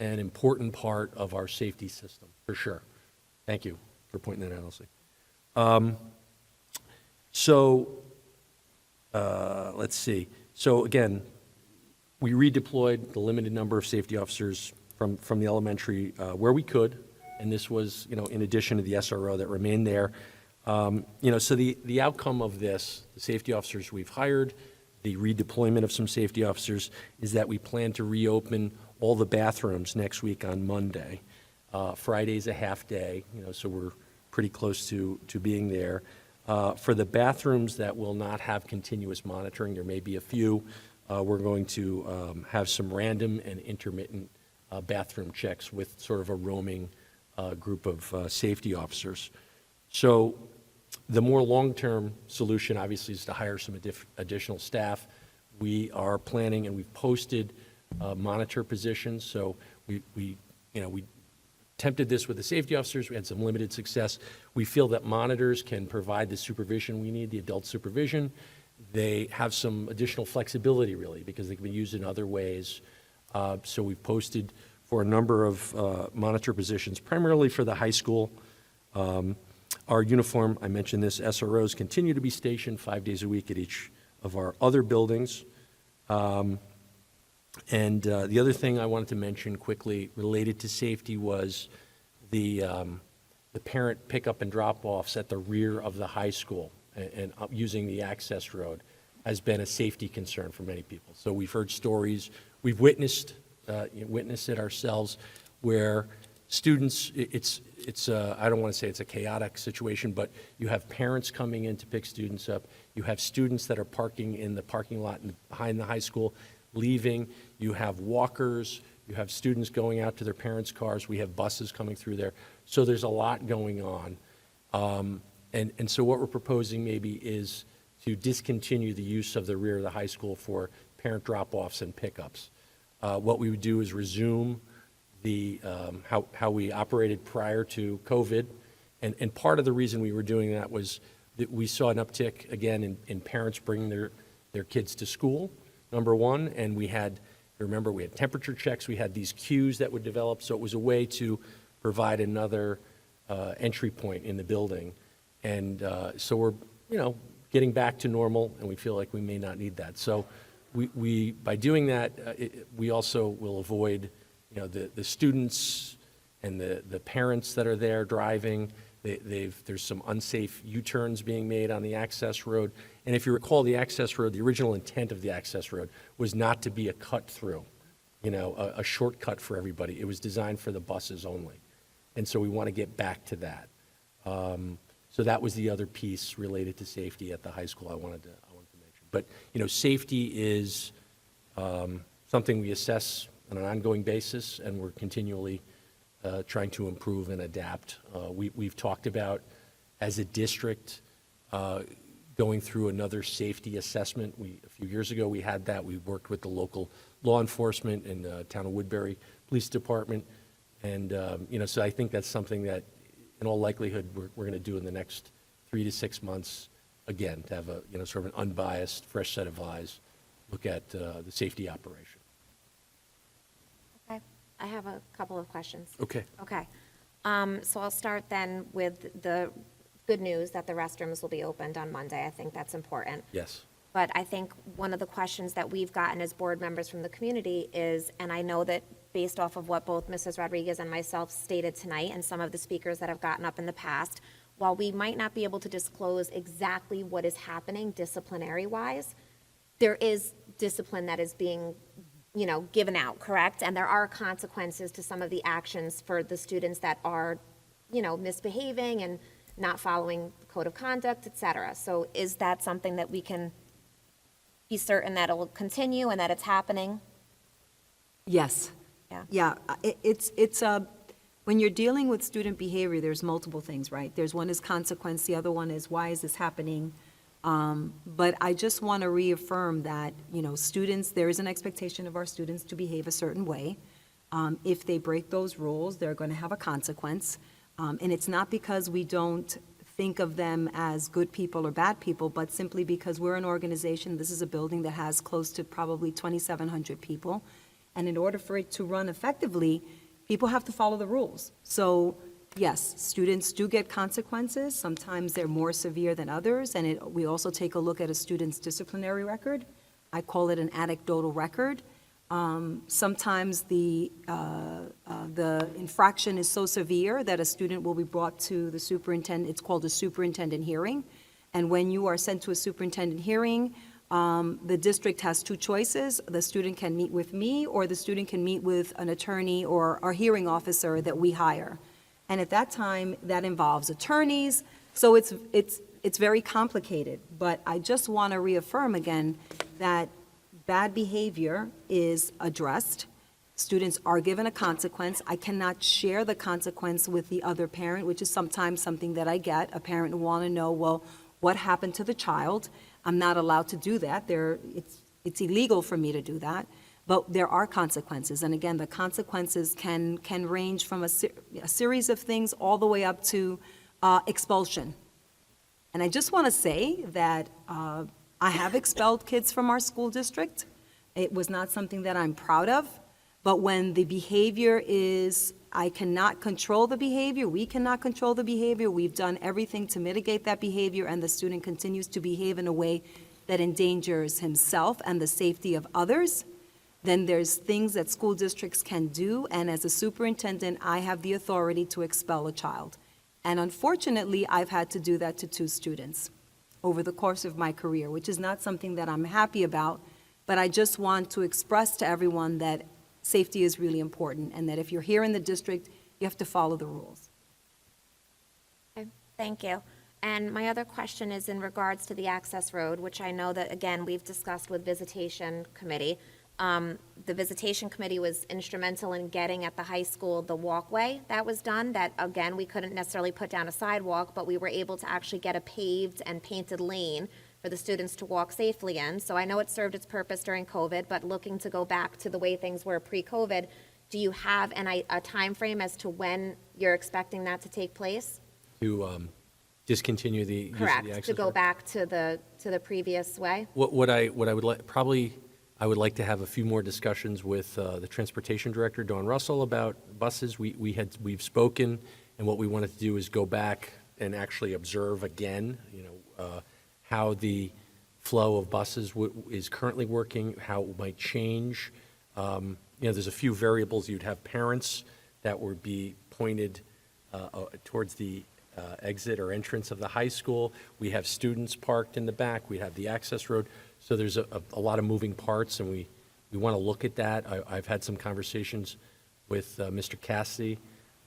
and important part of our safety system, for sure. Thank you for pointing that out, Elsie. Let's see. So again, we redeployed the limited number of safety officers from the elementary where we could, and this was, in addition to the SRO that remained there. So the outcome of this, the safety officers we've hired, the redeployment of some safety officers, is that we plan to reopen all the bathrooms next week on Monday. Friday's a half day, so we're pretty close to being there. For the bathrooms that will not have continuous monitoring, there may be a few, we're going to have some random and intermittent bathroom checks with sort of a roaming group of safety officers. So the more long-term solution, obviously, is to hire some additional staff. We are planning, and we've posted monitor positions. So we attempted this with the safety officers. We had some limited success. We feel that monitors can provide the supervision we need, the adult supervision. They have some additional flexibility, really, because they can be used in other ways. So we've posted for a number of monitor positions, primarily for the high school. Our uniform, I mentioned this, SROs continue to be stationed 5 days a week at each of our other buildings. And the other thing I wanted to mention quickly related to safety was the parent pickup and drop-offs at the rear of the high school and using the access road has been a safety concern for many people. So we've heard stories, we've witnessed it ourselves, where students, it's I don't want to say it's a chaotic situation, but you have parents coming in to pick students up. You have students that are parking in the parking lot behind the high school, leaving. You have walkers. You have students going out to their parents' cars. We have buses coming through there. So there's a lot going on. And so what we're proposing maybe is to discontinue the use of the rear of the high school for parent drop-offs and pickups. What we would do is resume how we operated prior to COVID. And part of the reason we were doing that was that we saw an uptick, again, in parents bringing their kids to school, number one. And we had temperature checks. We had these queues that would develop. So it was a way to provide another entry point in the building. And so we're, getting back to normal, and we feel like we may not need that. So we by doing that, we also will avoid the students and the parents that are there driving, there's some unsafe U-turns being made on the access road. And if you recall, the access road, the original intent of the access road was not to be a cut-through, a shortcut for everybody. It was designed for the buses only. And so we want to get back to that. So that was the other piece related to safety at the high school I wanted to mention. But, safety is something we assess on an ongoing basis, and we're continually trying to improve and adapt. We've talked about, as a district, going through another safety assessment. A few years ago, we had that. We worked with the local law enforcement and the town of Woodbury Police Department. And, so I think that's something that, in all likelihood, we're going to do in the next 3 to 6 months, again, to have a, sort of an unbiased, fresh set of eyes, look at the safety operation. Okay, I have a couple of questions. Okay. Okay. So I'll start then with the good news that the restrooms will be opened on Monday. I think that's important. Yes. But I think one of the questions that we've gotten as board members from the community is, and I know that based off of what both Mrs. Rodriguez and myself stated tonight and some of the speakers that have gotten up in the past, while we might not be able to disclose exactly what is happening disciplinary-wise, there is discipline that is being, given out, correct? And there are consequences to some of the actions for the students that are, misbehaving and not following the code of conduct, et cetera. So is that something that we can be certain that it will continue and that it's happening? Yes. Yeah. Yeah, it's when you're dealing with student behavior, there's multiple things, right? There's one is consequence, the other one is why is this happening? But I just want to reaffirm that, students, there is an expectation of our students to behave a certain way. If they break those rules, they're going to have a consequence. And it's not because we don't think of them as good people or bad people, but simply because we're an organization, this is a building that has close to probably 2,700 people. And in order for it to run effectively, people have to follow the rules. So, yes, students do get consequences. Sometimes they're more severe than others. And we also take a look at a student's disciplinary record. I call it an anecdotal record. Sometimes the infraction is so severe that a student will be brought to the superintendent. It's called a superintendent hearing. And when you are sent to a superintendent hearing, the district has two choices. The student can meet with me, or the student can meet with an attorney or a hearing officer that we hire. And at that time, that involves attorneys. So it's very complicated. But I just want to reaffirm again that bad behavior is addressed. Students are given a consequence. I cannot share the consequence with the other parent, which is sometimes something that I get. A parent will want to know, well, what happened to the child? I'm not allowed to do that. It's illegal for me to do that. But there are consequences. And again, the consequences can range from a series of things all the way up to expulsion. And I just want to say that I have expelled kids from our school district. It was not something that I'm proud of. But when the behavior is, I cannot control the behavior, we cannot control the behavior, we've done everything to mitigate that behavior, and the student continues to behave in a way that endangers himself and the safety of others, then there's things that school districts can do, and as a superintendent, I have the authority to expel a child. And unfortunately, I've had to do that to 2 students over the course of my career, which is not something that I'm happy about, but I just want to express to everyone that safety is really important, and that if you're here in the district, you have to follow the rules. Okay, thank you. And my other question is in regards to the access road, which I know that, again, we've discussed with Visitation Committee. The Visitation Committee was instrumental in getting at the high school the walkway that was done, that, again, we couldn't necessarily put down a sidewalk, but we were able to actually get a paved and painted lane for the students to walk safely in. So I know it served its purpose during COVID, but looking to go back to the way things were pre-COVID, do you have a time frame as to when you're expecting that to take place? To discontinue the use of the access Correct, to go road? back to the previous way? What I would like, probably, I would like to have a few more discussions with the Transportation Director, Dawn Russell, about buses. We've spoken, and what we wanted to do is go back and actually observe again, how the flow of buses is currently working, how it might change. There's a few variables. You'd have parents that would be pointed towards the exit or entrance of the high school. We have students parked in the back. We have the access road. So there's a lot of moving parts, and we want to look at that. I've had some conversations with Mr. Cassidy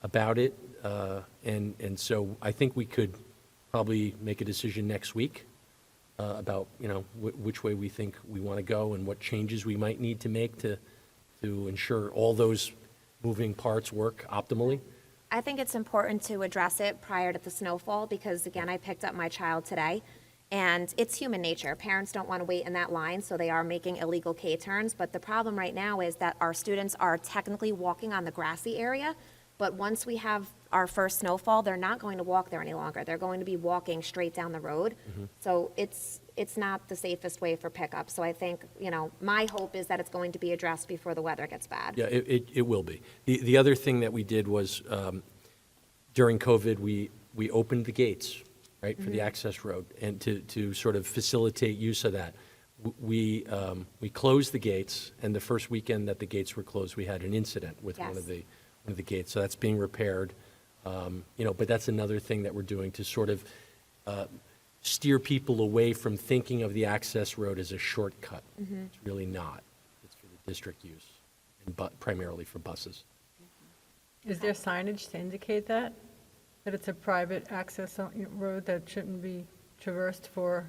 about it, and so I think we could probably make a decision next week about, which way we think we want to go and what changes we might need to make to ensure all those moving parts work optimally. I think it's important to address it prior to the snowfall because, again, I picked up my child today, and it's human nature. Parents don't want to wait in that line, so they are making illegal K-turns. But the problem right now is that our students are technically walking on the grassy area, but once we have our first snowfall, they're not going to walk there any longer. They're going to be walking straight down the road. So it's not the safest way for pickup. So I think, my hope is that it's going to be addressed before the weather gets bad. Yeah, it will be. The other thing that we did was, during COVID, we opened the gates, right, for the access road, and to sort of facilitate use of that. We closed the gates, and the first weekend that the gates were closed, we had an incident with one of the gates, so that's being repaired. But that's another thing that we're doing to sort of steer people away from thinking of the access road as a shortcut. It's really not. It's for the district use, but primarily for buses. Is there signage to indicate that? That it's a private access road that shouldn't be traversed for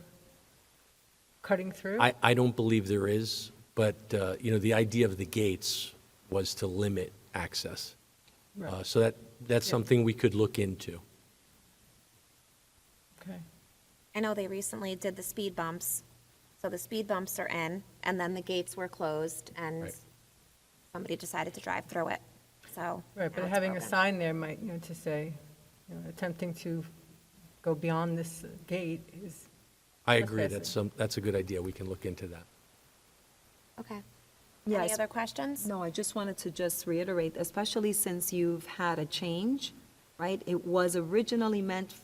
cutting through? I don't believe there is, but, the idea of the gates was to limit access. Right. So that's something we could look into. Okay. I know they recently did the speed bumps. So the speed bumps are in, and then the gates were closed, and Right. somebody decided to drive through it. So Right, now but it's having a broken. sign there might, to say, attempting to go beyond this gate is, I agree, Trespassing. that's a good idea. We can look into that. Okay. Yeah, Any other questions? No, I just wanted to just reiterate, especially since you've had a change, right? It was originally meant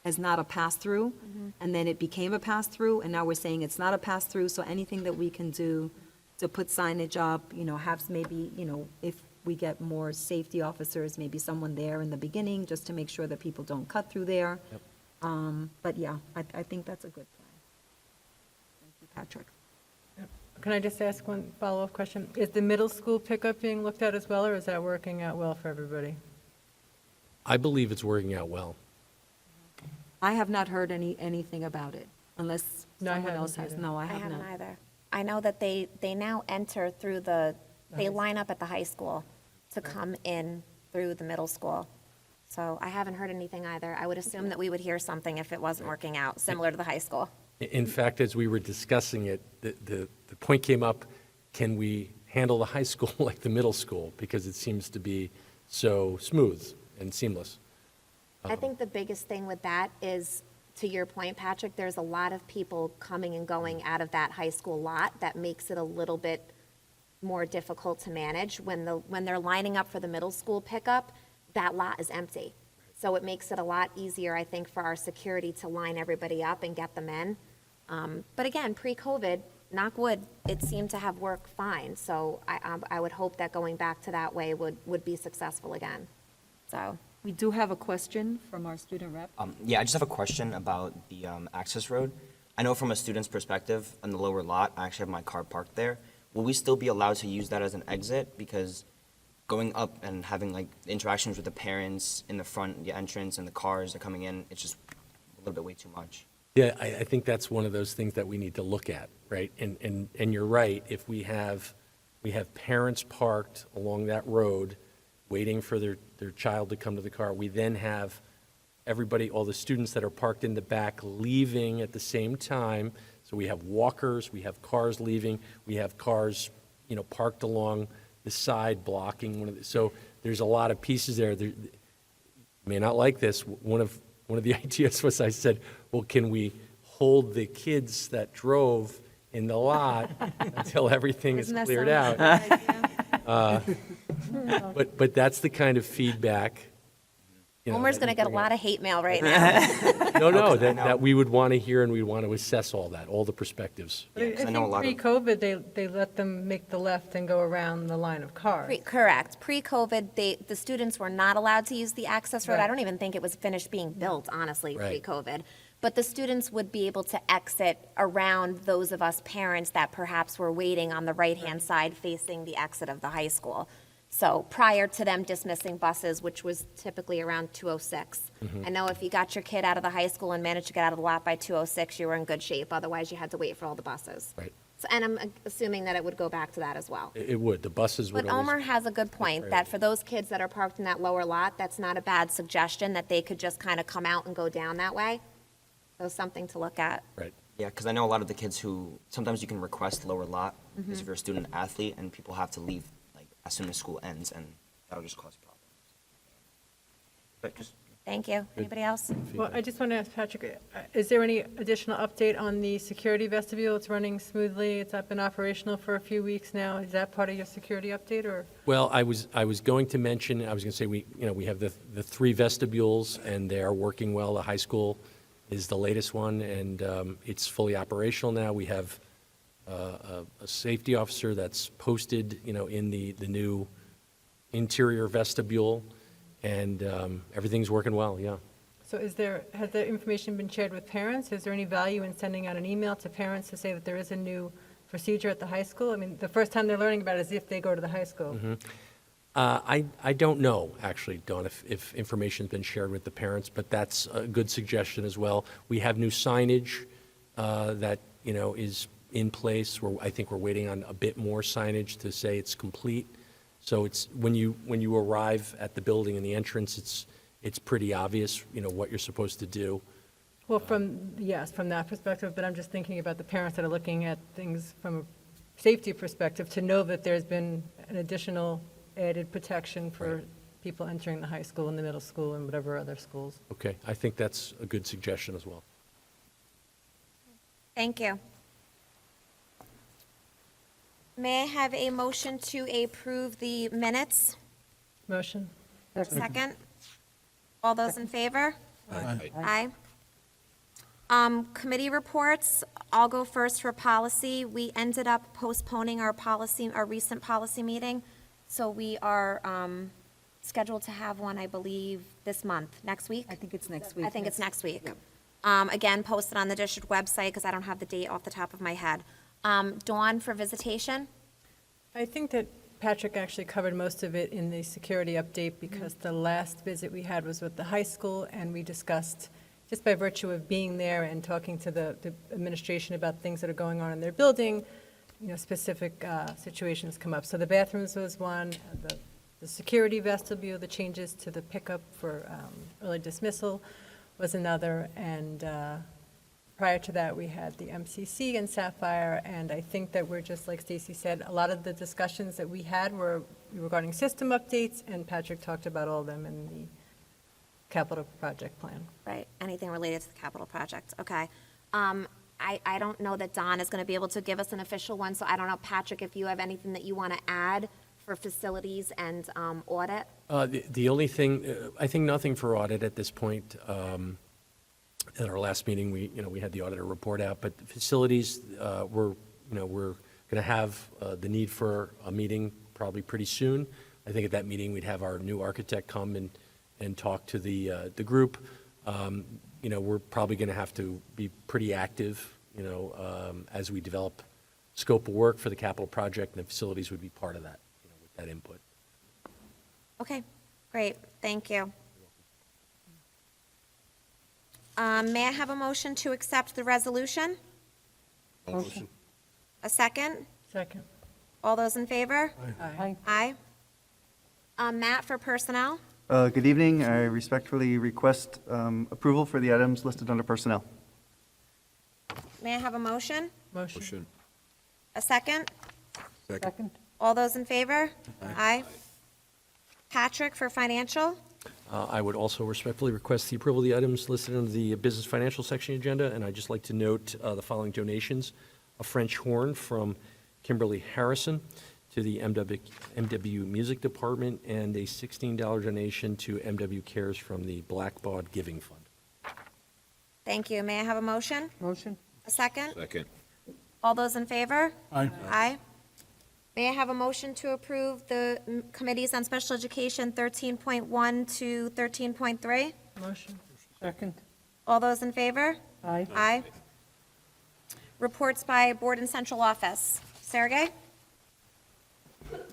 as not a pass-through, and then it became a pass-through, and now we're saying it's not a pass-through, so anything that we can do to put signage up, have maybe, if we get more safety officers, maybe someone there in the beginning, just to make sure that people don't cut through there. Yep. But yeah, I think that's a good plan. Thank you, Patrick. can I just ask one follow-up question? Is the middle school pickup being looked at as well, or is that working out well for everybody? I believe it's working out well. I have not heard anything about it, unless No, I someone haven't else has. either. No, I I have haven't not. either. I know that they now enter through they line up at the high school to come in through the middle school. So I haven't heard anything either. I would assume that we would hear something if it wasn't working out, similar to the high school. In fact, as we were discussing it, the point came up, can we handle the high school like the middle school? Because it seems to be so smooth and seamless. I think the biggest thing with that is, to your point, Patrick, there's a lot of people coming and going out of that high school lot that makes it a little bit more difficult to manage. When they're lining up for the middle school pickup, that lot is empty. So it makes it a lot easier, I think, for our security to line everybody up and get them in. But again, pre-COVID, knock wood, it seemed to have worked fine. So I would hope that going back to that way would be successful again. So. We do have a question from our student rep. Yeah, I just have a question about the access road. I know from a student's perspective, on the lower lot, I actually have my car parked there. Will we still be allowed to use that as an exit? Because going up and having like interactions with the parents in the front, the entrance, and the cars that are coming in, it's just a little bit way too much. Yeah, I think that's one of those things that we need to look at, right? And you're right, if we have parents parked along that road, waiting for their child to come to the car, we then have everybody, all the students that are parked in the back leaving at the same time. So we have walkers, we have cars leaving, we have cars, parked along the side blocking one of the, so there's a lot of pieces there. You may not like this. One of the ideas was, I said, well, can we hold the kids that drove in the lot until everything is Doesn't that cleared sound out? But that's the kind of feedback you know, Homer's that going to you get a bring lot up. of hate mail right now. No, I that know. we would want to hear and we'd want to assess all that, all the perspectives. But I 'cause I know a lot of- think pre-COVID, they let them make the left and go around the line of cars. Correct. Pre-COVID, the students were not allowed to use the access road. I Right. don't even think it was finished being built, honestly, Right. pre-COVID. But the students would be able to exit around those of us parents that perhaps were waiting on the right-hand side facing the exit of the high school. So prior to them dismissing buses, which was typically around 2:06. I know if you got your kid out of the high school and managed to get out of the lot by 2:06, you were in good shape. Otherwise, you had to wait for all the buses. Right. So, and I'm assuming that it would go back to that as well. It would, the buses would But always. Omer has a good point, that for those kids that are parked in that lower lot, that's not a bad suggestion, that they could just kind of come out and go down that way. So something to look at. Right. Yeah, because I know a lot of the kids who, sometimes you can request lower lot, because if you're a student athlete, and people have to leave, like, as soon as school ends, and that'll just cause problems. But just, Thank you. Anybody else? Well, I just want to ask Patrick, is there any additional update on the security vestibule? It's running smoothly, it's been operational for a few weeks now. Is that part of your security update, or? Well, I was going to mention, I was going to say, we have the three vestibules, and they are working well. The high school is the latest one, and it's fully operational now. We have a safety officer that's posted, in the new interior vestibule, and everything's working well, yeah. So has the information been shared with parents? Is there any value in sending out an email to parents to say that there is a new procedure at the high school? I mean, the first time they're learning about it is if they go to the high school. I don't know, actually, Dawn, if information's been shared with the parents, but that's a good suggestion as well. We have new signage that, is in place. I think we're waiting on a bit more signage to say it's complete. So it's, when you arrive at the building in the entrance, it's pretty obvious, what you're supposed to do. Well, from that perspective, but I'm just thinking about the parents that are looking at things from a safety perspective, to know that there's been an additional added protection for Right. people entering the high school and the middle school and whatever other schools. Okay, I think that's a good suggestion as well. Thank you. May I have a motion to approve the minutes? Motion? Second? All those in favor? Aye. Committee reports, I'll go first for policy. We ended up postponing our recent policy meeting, so we are scheduled to have one, I believe, this month, next week? I think it's next week. I think it's next week. Again, posted on the district website, because I don't have the date off the top of my head. Dawn, for visitation? I think that Patrick actually covered most of it in the security update, because the last visit we had was with the high school, and we discussed, just by virtue of being there and talking to the administration about things that are going on in their building, specific situations come up. So the bathrooms was one, the security vestibule, the changes to the pickup for early dismissal was another, and prior to that, we had the MCC and Sapphire, and I think that we're just, like Stacy said, a lot of the discussions that we had were regarding system updates, and Patrick talked about all of them in the capital project plan. Right, anything related to the capital project, okay. I don't know that Don is going to be able to give us an official one, so I don't know, Patrick, if you have anything that you want to add for facilities and audit? The only thing, I think nothing for audit at this point. At our last meeting, we had the auditor report out, but the facilities, we're going to have the need for a meeting probably pretty soon. I think at that meeting, we'd have our new architect come and talk to the group. We're probably going to have to be pretty active, as we develop scope of work for the capital project, and the facilities would be part of that, with that input. Okay, great, thank you. May I have a motion to accept the resolution? Motion. A second? Second. All those in favor? Aye. Aye. Matt, for personnel? Good evening. I respectfully request approval for the items listed under personnel. May I have a motion? Motion. Motion. A second? Second. All those in favor? Aye. Patrick, for financial? I would also respectfully request the approval of the items listed under the business financial section agenda, and I'd just like to note the following donations. A French horn from Kimberly Harrison, to the MW Music Department and a $16 donation to MW Cares from the Blackbaud Giving Fund. Thank you. May I have a motion? Motion? A second? Second. All those in favor? Aye. Aye. May I have a motion to approve the committees on special education 13.1 to 13.3? Motion. Second? All those in favor? Aye. Aye. Reports by board and central office. Sergey?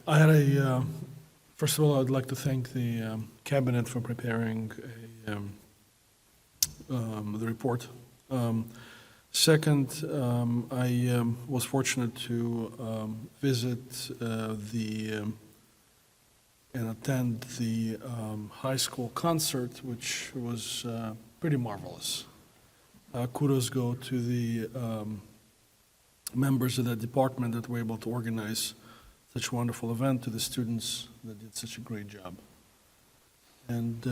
I had first of all, I'd like to thank the cabinet for preparing the report. Second, I was fortunate to visit and attend the high school concert, which was pretty marvelous. Kudos go to the members of that department that were able to organize such a wonderful event, to the students that did such a great job. And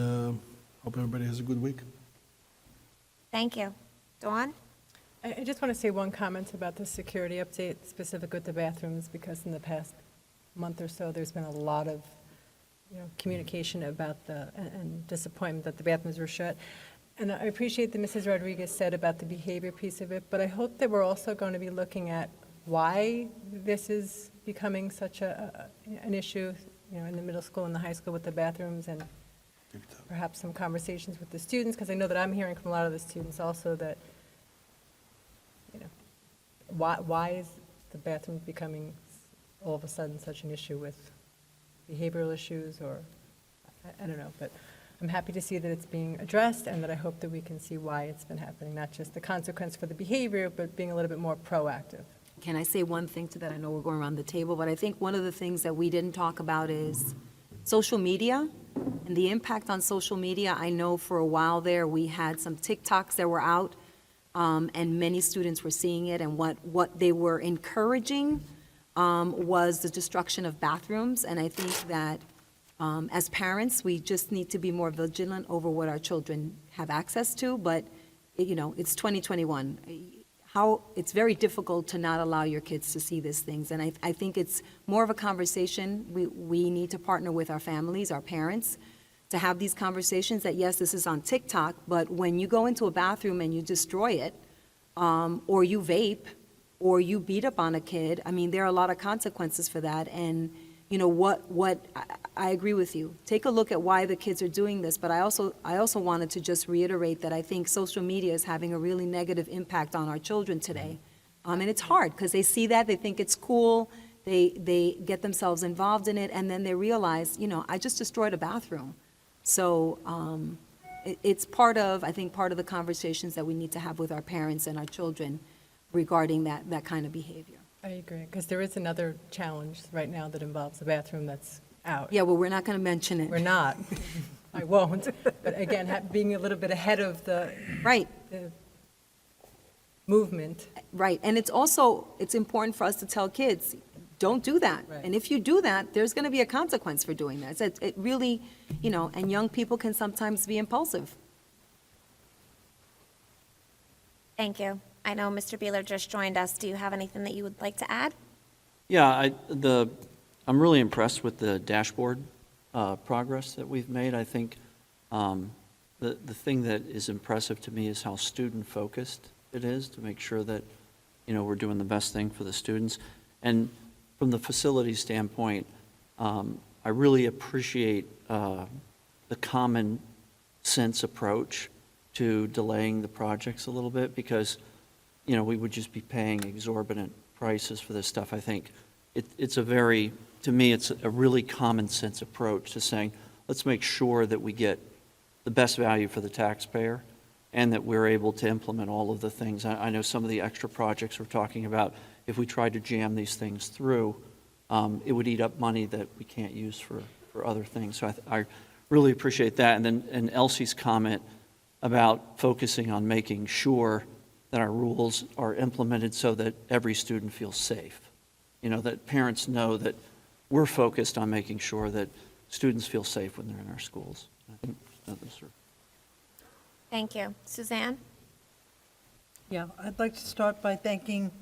hope everybody has a good week. Thank you. Dawn? I just want to say one comment about the security update, specific with the bathrooms, because in the past month or so, there's been a lot of, communication about and disappointment that the bathrooms were shut. And I appreciate that Mrs. Rodriguez said about the behavior piece of it, but I hope that we're also going to be looking at why this is becoming such an issue, in the middle school and the high school with the bathrooms, and perhaps some conversations with the students, because I know that I'm hearing from a lot of the students also that, why is the bathroom becoming all of a sudden such an issue with behavioral issues, or, I don't know, but I'm happy to see that it's being addressed, and that I hope that we can see why it's been happening, not just the consequence for the behavior, but being a little bit more proactive. Can I say one thing to that? I know we're going around the table, but I think one of the things that we didn't talk about is social media and the impact on social media. I know for a while there, we had some TikToks that were out, and many students were seeing it, and what they were encouraging was the destruction of bathrooms. And I think that as parents, we just need to be more vigilant over what our children have access to, but, it's 2021. It's very difficult to not allow your kids to see these things. And I think it's more of a conversation. We need to partner with our families, our parents, to have these conversations that, yes, this is on TikTok, but when you go into a bathroom and you destroy it, or you vape, or you beat up on a kid, there are a lot of consequences for that. And, I agree with you. Take a look at why the kids are doing this, but I also wanted to just reiterate that I think social media is having a really negative impact on our children today. And it's hard, because they see that, they think it's cool, they get themselves involved in it, and then they realize, I just destroyed a bathroom. So it's part of the conversations that we need to have with our parents and our children regarding that kind of behavior. I agree, because there is another challenge right now that involves the bathroom that's out. Yeah, well, we're not going to mention it. We're not. I won't. But again, being a little bit ahead of the Right. the movement. Right, and it's important for us to tell kids, don't do that. Right. And if you do that, there's going to be a consequence for doing that. It really, and young people can sometimes be impulsive. Thank you. I know Mr. Beeler just joined us. Do you have anything that you would like to add? Yeah, I'm really impressed with the dashboard progress that we've made. I think the thing that is impressive to me is how student-focused it is, to make sure that, we're doing the best thing for the students. And from the facility standpoint, I really appreciate the common sense approach to delaying the projects a little bit, because, we would just be paying exorbitant prices for this stuff. I think to me, it's a really common sense approach to saying, let's make sure that we get the best value for the taxpayer, and that we're able to implement all of the things. I know some of the extra projects we're talking about, if we tried to jam these things through, it would eat up money that we can't use for other things. So I really appreciate that. And Elsie's comment about focusing on making sure that our rules are implemented so that every student feels safe. That parents know that we're focused on making sure that students feel safe when they're in our schools. I think those are. Thank you. Suzanne? Yeah, I'd like to start by thanking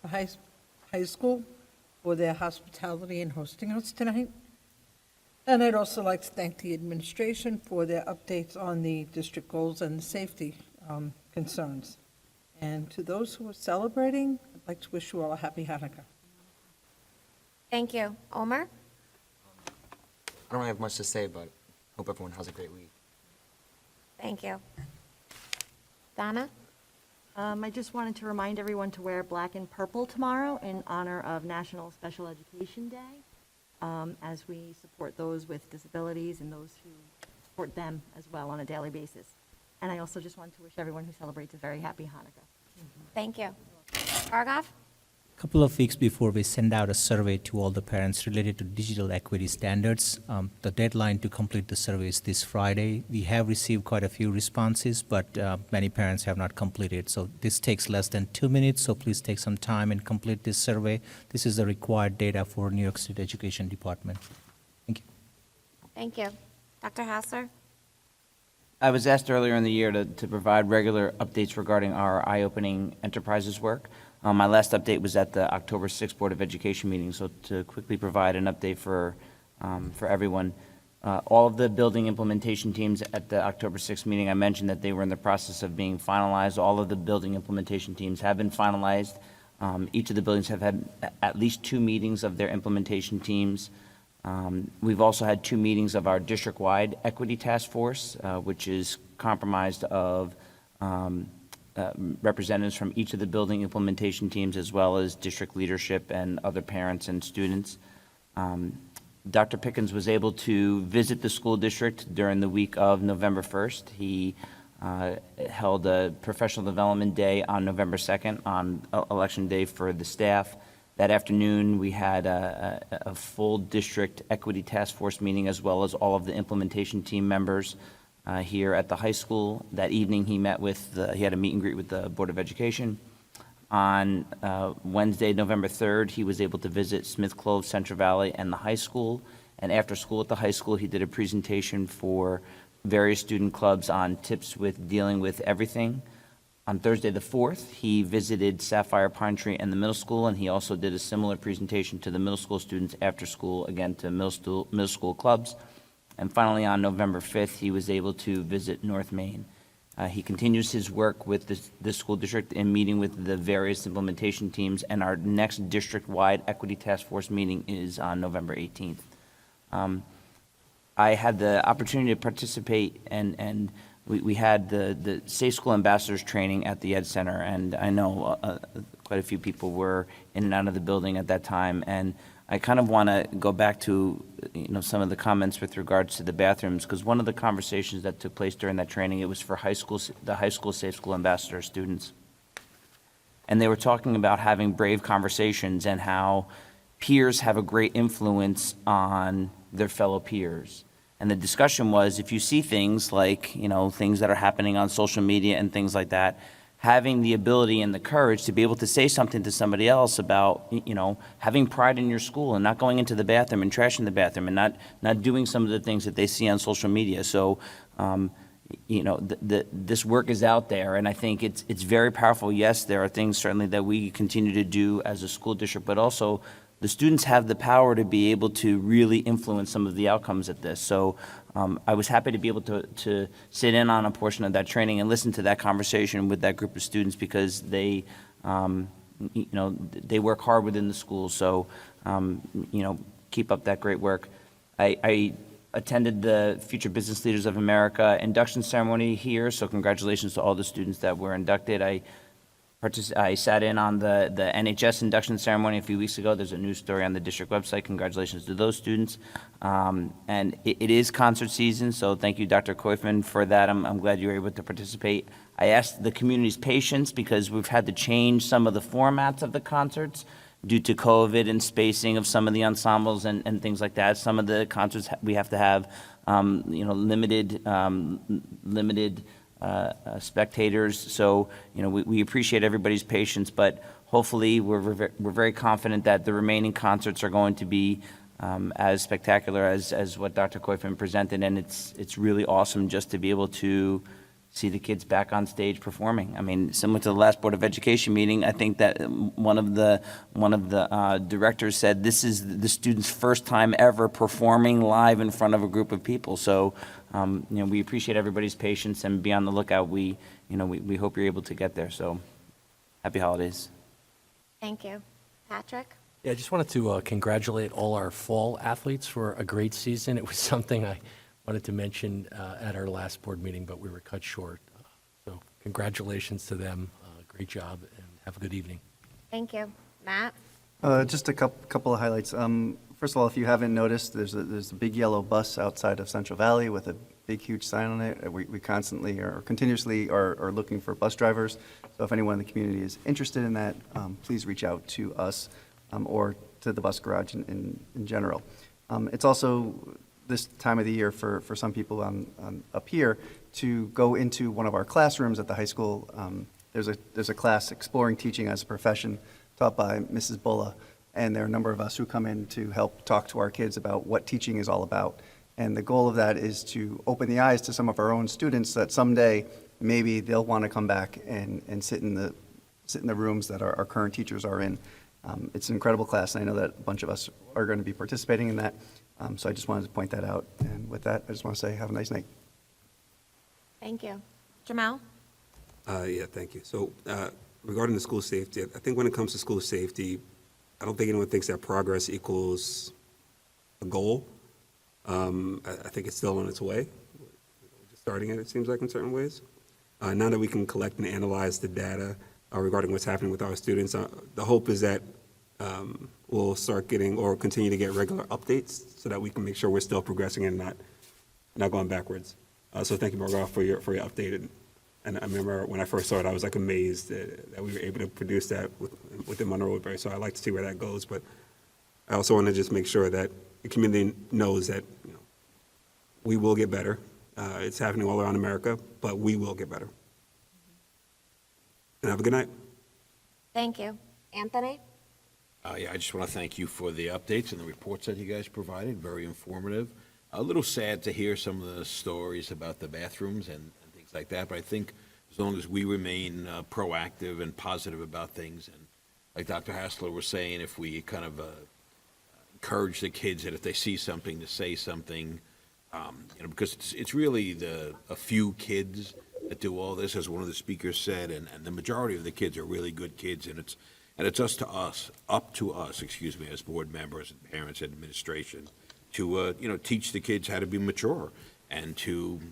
the high school for their hospitality in hosting us tonight. And I'd also like to thank the administration for their updates on the district goals and the safety concerns. And to those who are celebrating, I'd like to wish you all a happy Hanukkah. Thank you. Omer? I don't have much to say, but hope everyone has a great week. Thank you. Donna? I just wanted to remind everyone to wear black and purple tomorrow in honor of National Special Education Day, as we support those with disabilities and those who support them as well on a daily basis. And I also just wanted to wish everyone who celebrates a very happy Hanukkah. Thank you. Argov? A couple of weeks before we send out a survey to all the parents related to digital equity standards. The deadline to complete the survey is this Friday. We have received quite a few responses, but many parents have not completed. So this takes less than 2 minutes, so please take some time and complete this survey. This is the required data for New York State Education Department. Thank you. Thank you. Dr. Hassler? I was asked earlier in the year to provide regular updates regarding our eye-opening enterprises work. My last update was at the October 6th Board of Education meeting, so to quickly provide an update for everyone. All of the building implementation teams at the October 6th meeting, I mentioned that they were in the process of being finalized. All of the building implementation teams have been finalized. Each of the buildings have had at least 2 meetings of their implementation teams. We've also had 2 meetings of our district-wide equity task force, which is comprised of representatives from each of the building implementation teams, as well as district leadership and other parents and students. Dr. Pickens was able to visit the school district during the week of November 1st. He held a professional development day on November 2nd, on election day for the staff. That afternoon, we had a full district equity task force meeting, as well as all of the implementation team members here at the high school. That evening, he had a meet and greet with the Board of Education. On Wednesday, November 3rd, he was able to visit Smith Clove, Central Valley, and the high school. And after school at the high school, he did a presentation for various student clubs on tips with dealing with everything. On Thursday, the 4th, he visited Sapphire Pine Tree and the middle school, and he also did a similar presentation to the middle school students after school, again, to middle school clubs. And finally, on November 5th, he was able to visit North Main. He continues his work with the school district in meeting with the various implementation teams, and our next district-wide equity task force meeting is on November 18th. I had the opportunity to participate, and we had the Safe School Ambassadors training at the Ed Center, and I know quite a few people were in and out of the building at that time, and I kind of want to go back to some of the comments with regards to the bathrooms, because one of the conversations that took place during that training, it was for the high school Safe School Ambassador students. And they were talking about having brave conversations and how peers have a great influence on their fellow peers. And the discussion was, if you see things like, things that are happening on social media and things like that, having the ability and the courage to be able to say something to somebody else about, having pride in your school and not going into the bathroom and trashing the bathroom and not doing some of the things that they see on social media. So, this work is out there, and I think it's very powerful. Yes, there are things certainly that we continue to do as a school district, but also the students have the power to be able to really influence some of the outcomes of this. So I was happy to be able to sit in on a portion of that training and listen to that conversation with that group of students, because they work hard within the school. So, keep up that great work. I attended the Future Business Leaders of America induction ceremony here, so congratulations to all the students that were inducted. I sat in on the NHS induction ceremony a few weeks ago. There's a news story on the district website. Congratulations to those students. And it is concert season, so thank you, Dr. Koifman, for that. I'm glad you were able to participate. I asked the community's patience, because we've had to change some of the formats of the concerts due to COVID and spacing of some of the ensembles and things like that. Some of the concerts we have to have limited spectators. So, we appreciate everybody's patience, but hopefully we're very confident that the remaining concerts are going to be as spectacular as what Dr. Koifman presented, and it's really awesome just to be able to see the kids back on stage performing. I mean, similar to the last Board of Education meeting, I think that one of the directors said this is the students' first time ever performing live in front of a group of people. So, we appreciate everybody's patience and be on the lookout. We hope you're able to get there. So, happy holidays. Thank you. Patrick? Yeah, I just wanted to congratulate all our fall athletes for a great season. It was something I wanted to mention at our last board meeting, but we were cut short. So congratulations to them. Great job, and have a good evening. Thank you. Matt? Just a couple of highlights. First of all, if you haven't noticed, there's a big yellow bus outside of Central Valley with a big, huge sign on it. We constantly or continuously are looking for bus drivers. So if anyone in the community is interested in that, please reach out to us or to the bus garage in general. It's also this time of the year for some people up here to go into one of our classrooms at the high school. There's a class, Exploring Teaching as a Profession, taught by Mrs. Bulla, and there are a number of us who come in to help talk to our kids about what teaching is all about. And the goal of that is to open the eyes to some of our own students that someday maybe they'll want to come back and sit in the rooms that our current teachers are in. It's an incredible class, and I know that a bunch of us are going to be participating in that. So I just wanted to point that out. And with that, I just want to say have a nice night. Thank you. Jamal? Yeah, thank you. So regarding the school safety, I think when it comes to school safety, I don't think anyone thinks that progress equals a goal. I think it's still on its way. We're just starting it seems like, in certain ways. Now that we can collect and analyze the data regarding what's happening with our students, the hope is that we'll start getting or continue to get regular updates so that we can make sure we're still progressing and not going backwards. So thank you, Margot, for your update. And I remember when I first saw it, I was like amazed that we were able to produce that within Monroe-Woodbury. So I'd like to see where that goes. But I also want to just make sure that the community knows that we will get better. It's happening all around America, but we will get better. And have a good night. Thank you. Anthony? Yeah, I just want to thank you for the updates and the reports that you guys provided. Very informative. A little sad to hear some of the stories about the bathrooms and things like that, but I think as long as we remain proactive and positive about things, and like Dr. Hassler was saying, if we kind of encourage the kids that if they see something to say something, because it's really a few kids that do all this, as one of the speakers said, and the majority of the kids are really good kids, and it's up to us, as board members and parents and administration to teach the kids how to be mature, and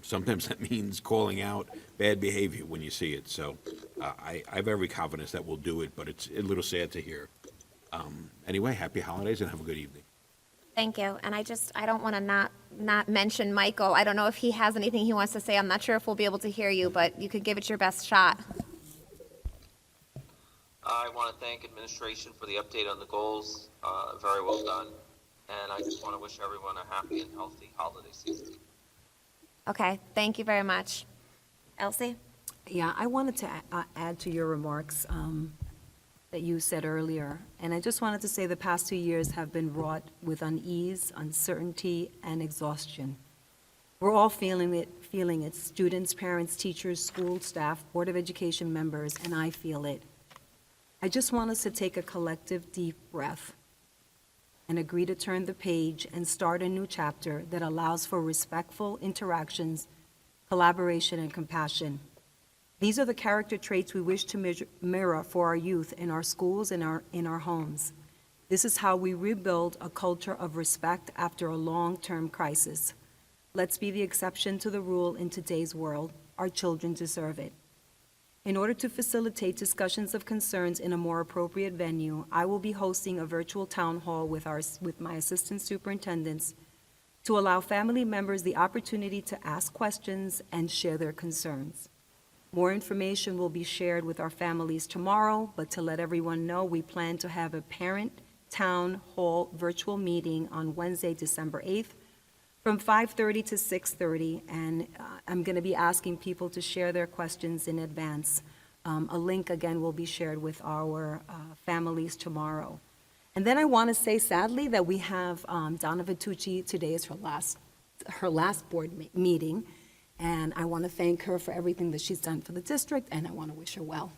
sometimes that means calling out bad behavior when you see it. So I have every confidence that we'll do it, but it's a little sad to hear. Anyway, happy holidays and have a good evening. Thank you. And I don't want to not mention Michael. I don't know if he has anything he wants to say. I'm not sure if we'll be able to hear you, but you could give it your best shot. I want to thank administration for the update on the goals. Very well done. And I just want to wish everyone a happy and healthy holiday season. Okay, thank you very much. Elsie? Yeah, I wanted to add to your remarks that you said earlier. And I just wanted to say the past 2 years have been wrought with unease, uncertainty, and exhaustion. We're all feeling it, students, parents, teachers, school staff, Board of Education members, and I feel it. I just want us to take a collective deep breath and agree to turn the page and start a new chapter that allows for respectful interactions, collaboration, and compassion. These are the character traits we wish to mirror for our youth in our schools and in our homes. This is how we rebuild a culture of respect after a long-term crisis. Let's be the exception to the rule in today's world. Our children deserve it. In order to facilitate discussions of concerns in a more appropriate venue, I will be hosting a virtual town hall with my assistant superintendents to allow family members the opportunity to ask questions and share their concerns. More information will be shared with our families tomorrow, but to let everyone know, we plan to have a parent town hall virtual meeting on Wednesday, December 8th, from 5:30 to 6:30, and I'm going to be asking people to share their questions in advance. A link, again, will be shared with our families tomorrow. And then I want to say, sadly, that we have Donna Vitucci, today is her last board meeting, And I want to thank her for everything that she's done for the district, and I want to wish her well.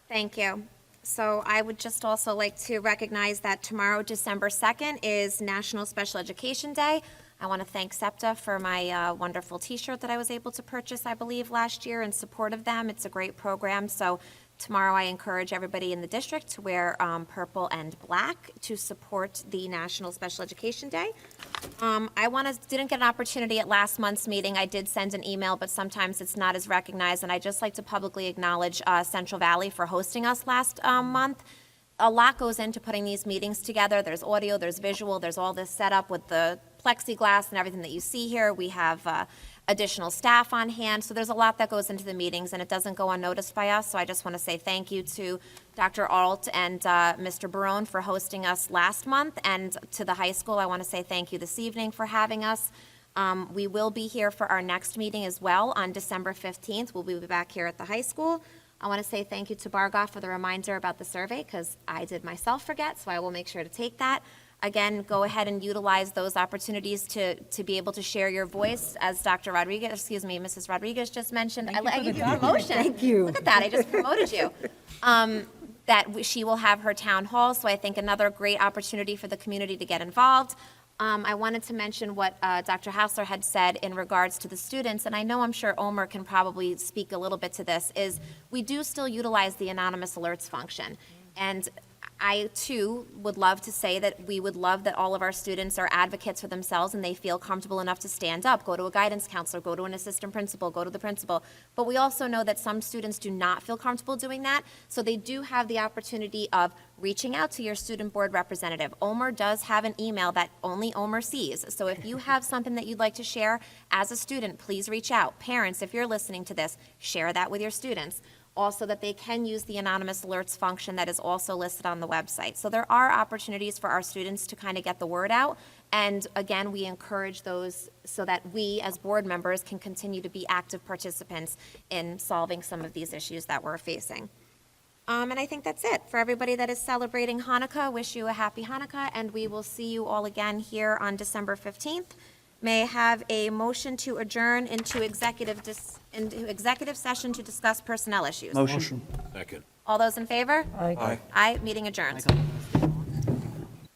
Thank you. So I would just also like to recognize that tomorrow, December 2nd, is National Special Education Day. I want to thank SEPTA for my wonderful T-shirt that I was able to purchase, I believe, last year in support of them. It's a great program. So tomorrow, I encourage everybody in the district to wear purple and black to support the National Special Education Day. Didn't get an opportunity at last month's meeting. I did send an email, but sometimes it's not as recognized, and I'd just like to publicly acknowledge Central Valley for hosting us last month. A lot goes into putting these meetings together. There's audio, there's visual, there's all this setup with the plexiglass and everything that you see here. We have additional staff on hand, so there's a lot that goes into the meetings, and it doesn't go unnoticed by us. So I just want to say thank you to Dr. Alt and Mr. Barone for hosting us last month, and to the high school, I want to say thank you this evening for having us. We will be here for our next meeting as well on December 15th. We'll be back here at the high school. I want to say thank you to Bargoff for the reminder about the survey, because I did myself forget, so I will make sure to take that. Again, go ahead and utilize those opportunities to be able to share your voice, as Mrs. Rodriguez just mentioned. I give you a promotion. Thank you. Look at that, I just promoted you. She will have her town hall, so I think another great opportunity for the community to get involved. I wanted to mention what Dr. Hausler had said in regards to the students, and I know I'm sure Omer can probably speak a little bit to this, is we do still utilize the anonymous alerts function. And I, too, would love to say that we would love that all of our students are advocates for themselves and they feel comfortable enough to stand up, go to a guidance counselor, go to an assistant principal, go to the principal. But we also know that some students do not feel comfortable doing that, so they do have the opportunity of reaching out to your student board representative. Omer does have an email that only Omer sees, so if you have something that you'd like to share as a student, please reach out. Parents, if you're listening to this, share that with your students. Also, that they can use the anonymous alerts function that is also listed on the website. So there are opportunities for our students to kind of get the word out. And again, we encourage those so that we, as board members, can continue to be active participants in solving some of these issues that we're facing. And I think that's it. For everybody that is celebrating Hanukkah, wish you a happy Hanukkah, and we will see you all again here on December 15th. May I have a motion to adjourn into executive session to discuss personnel issues? Motion. Second. All those in favor? Aye. Aye, meeting adjourned.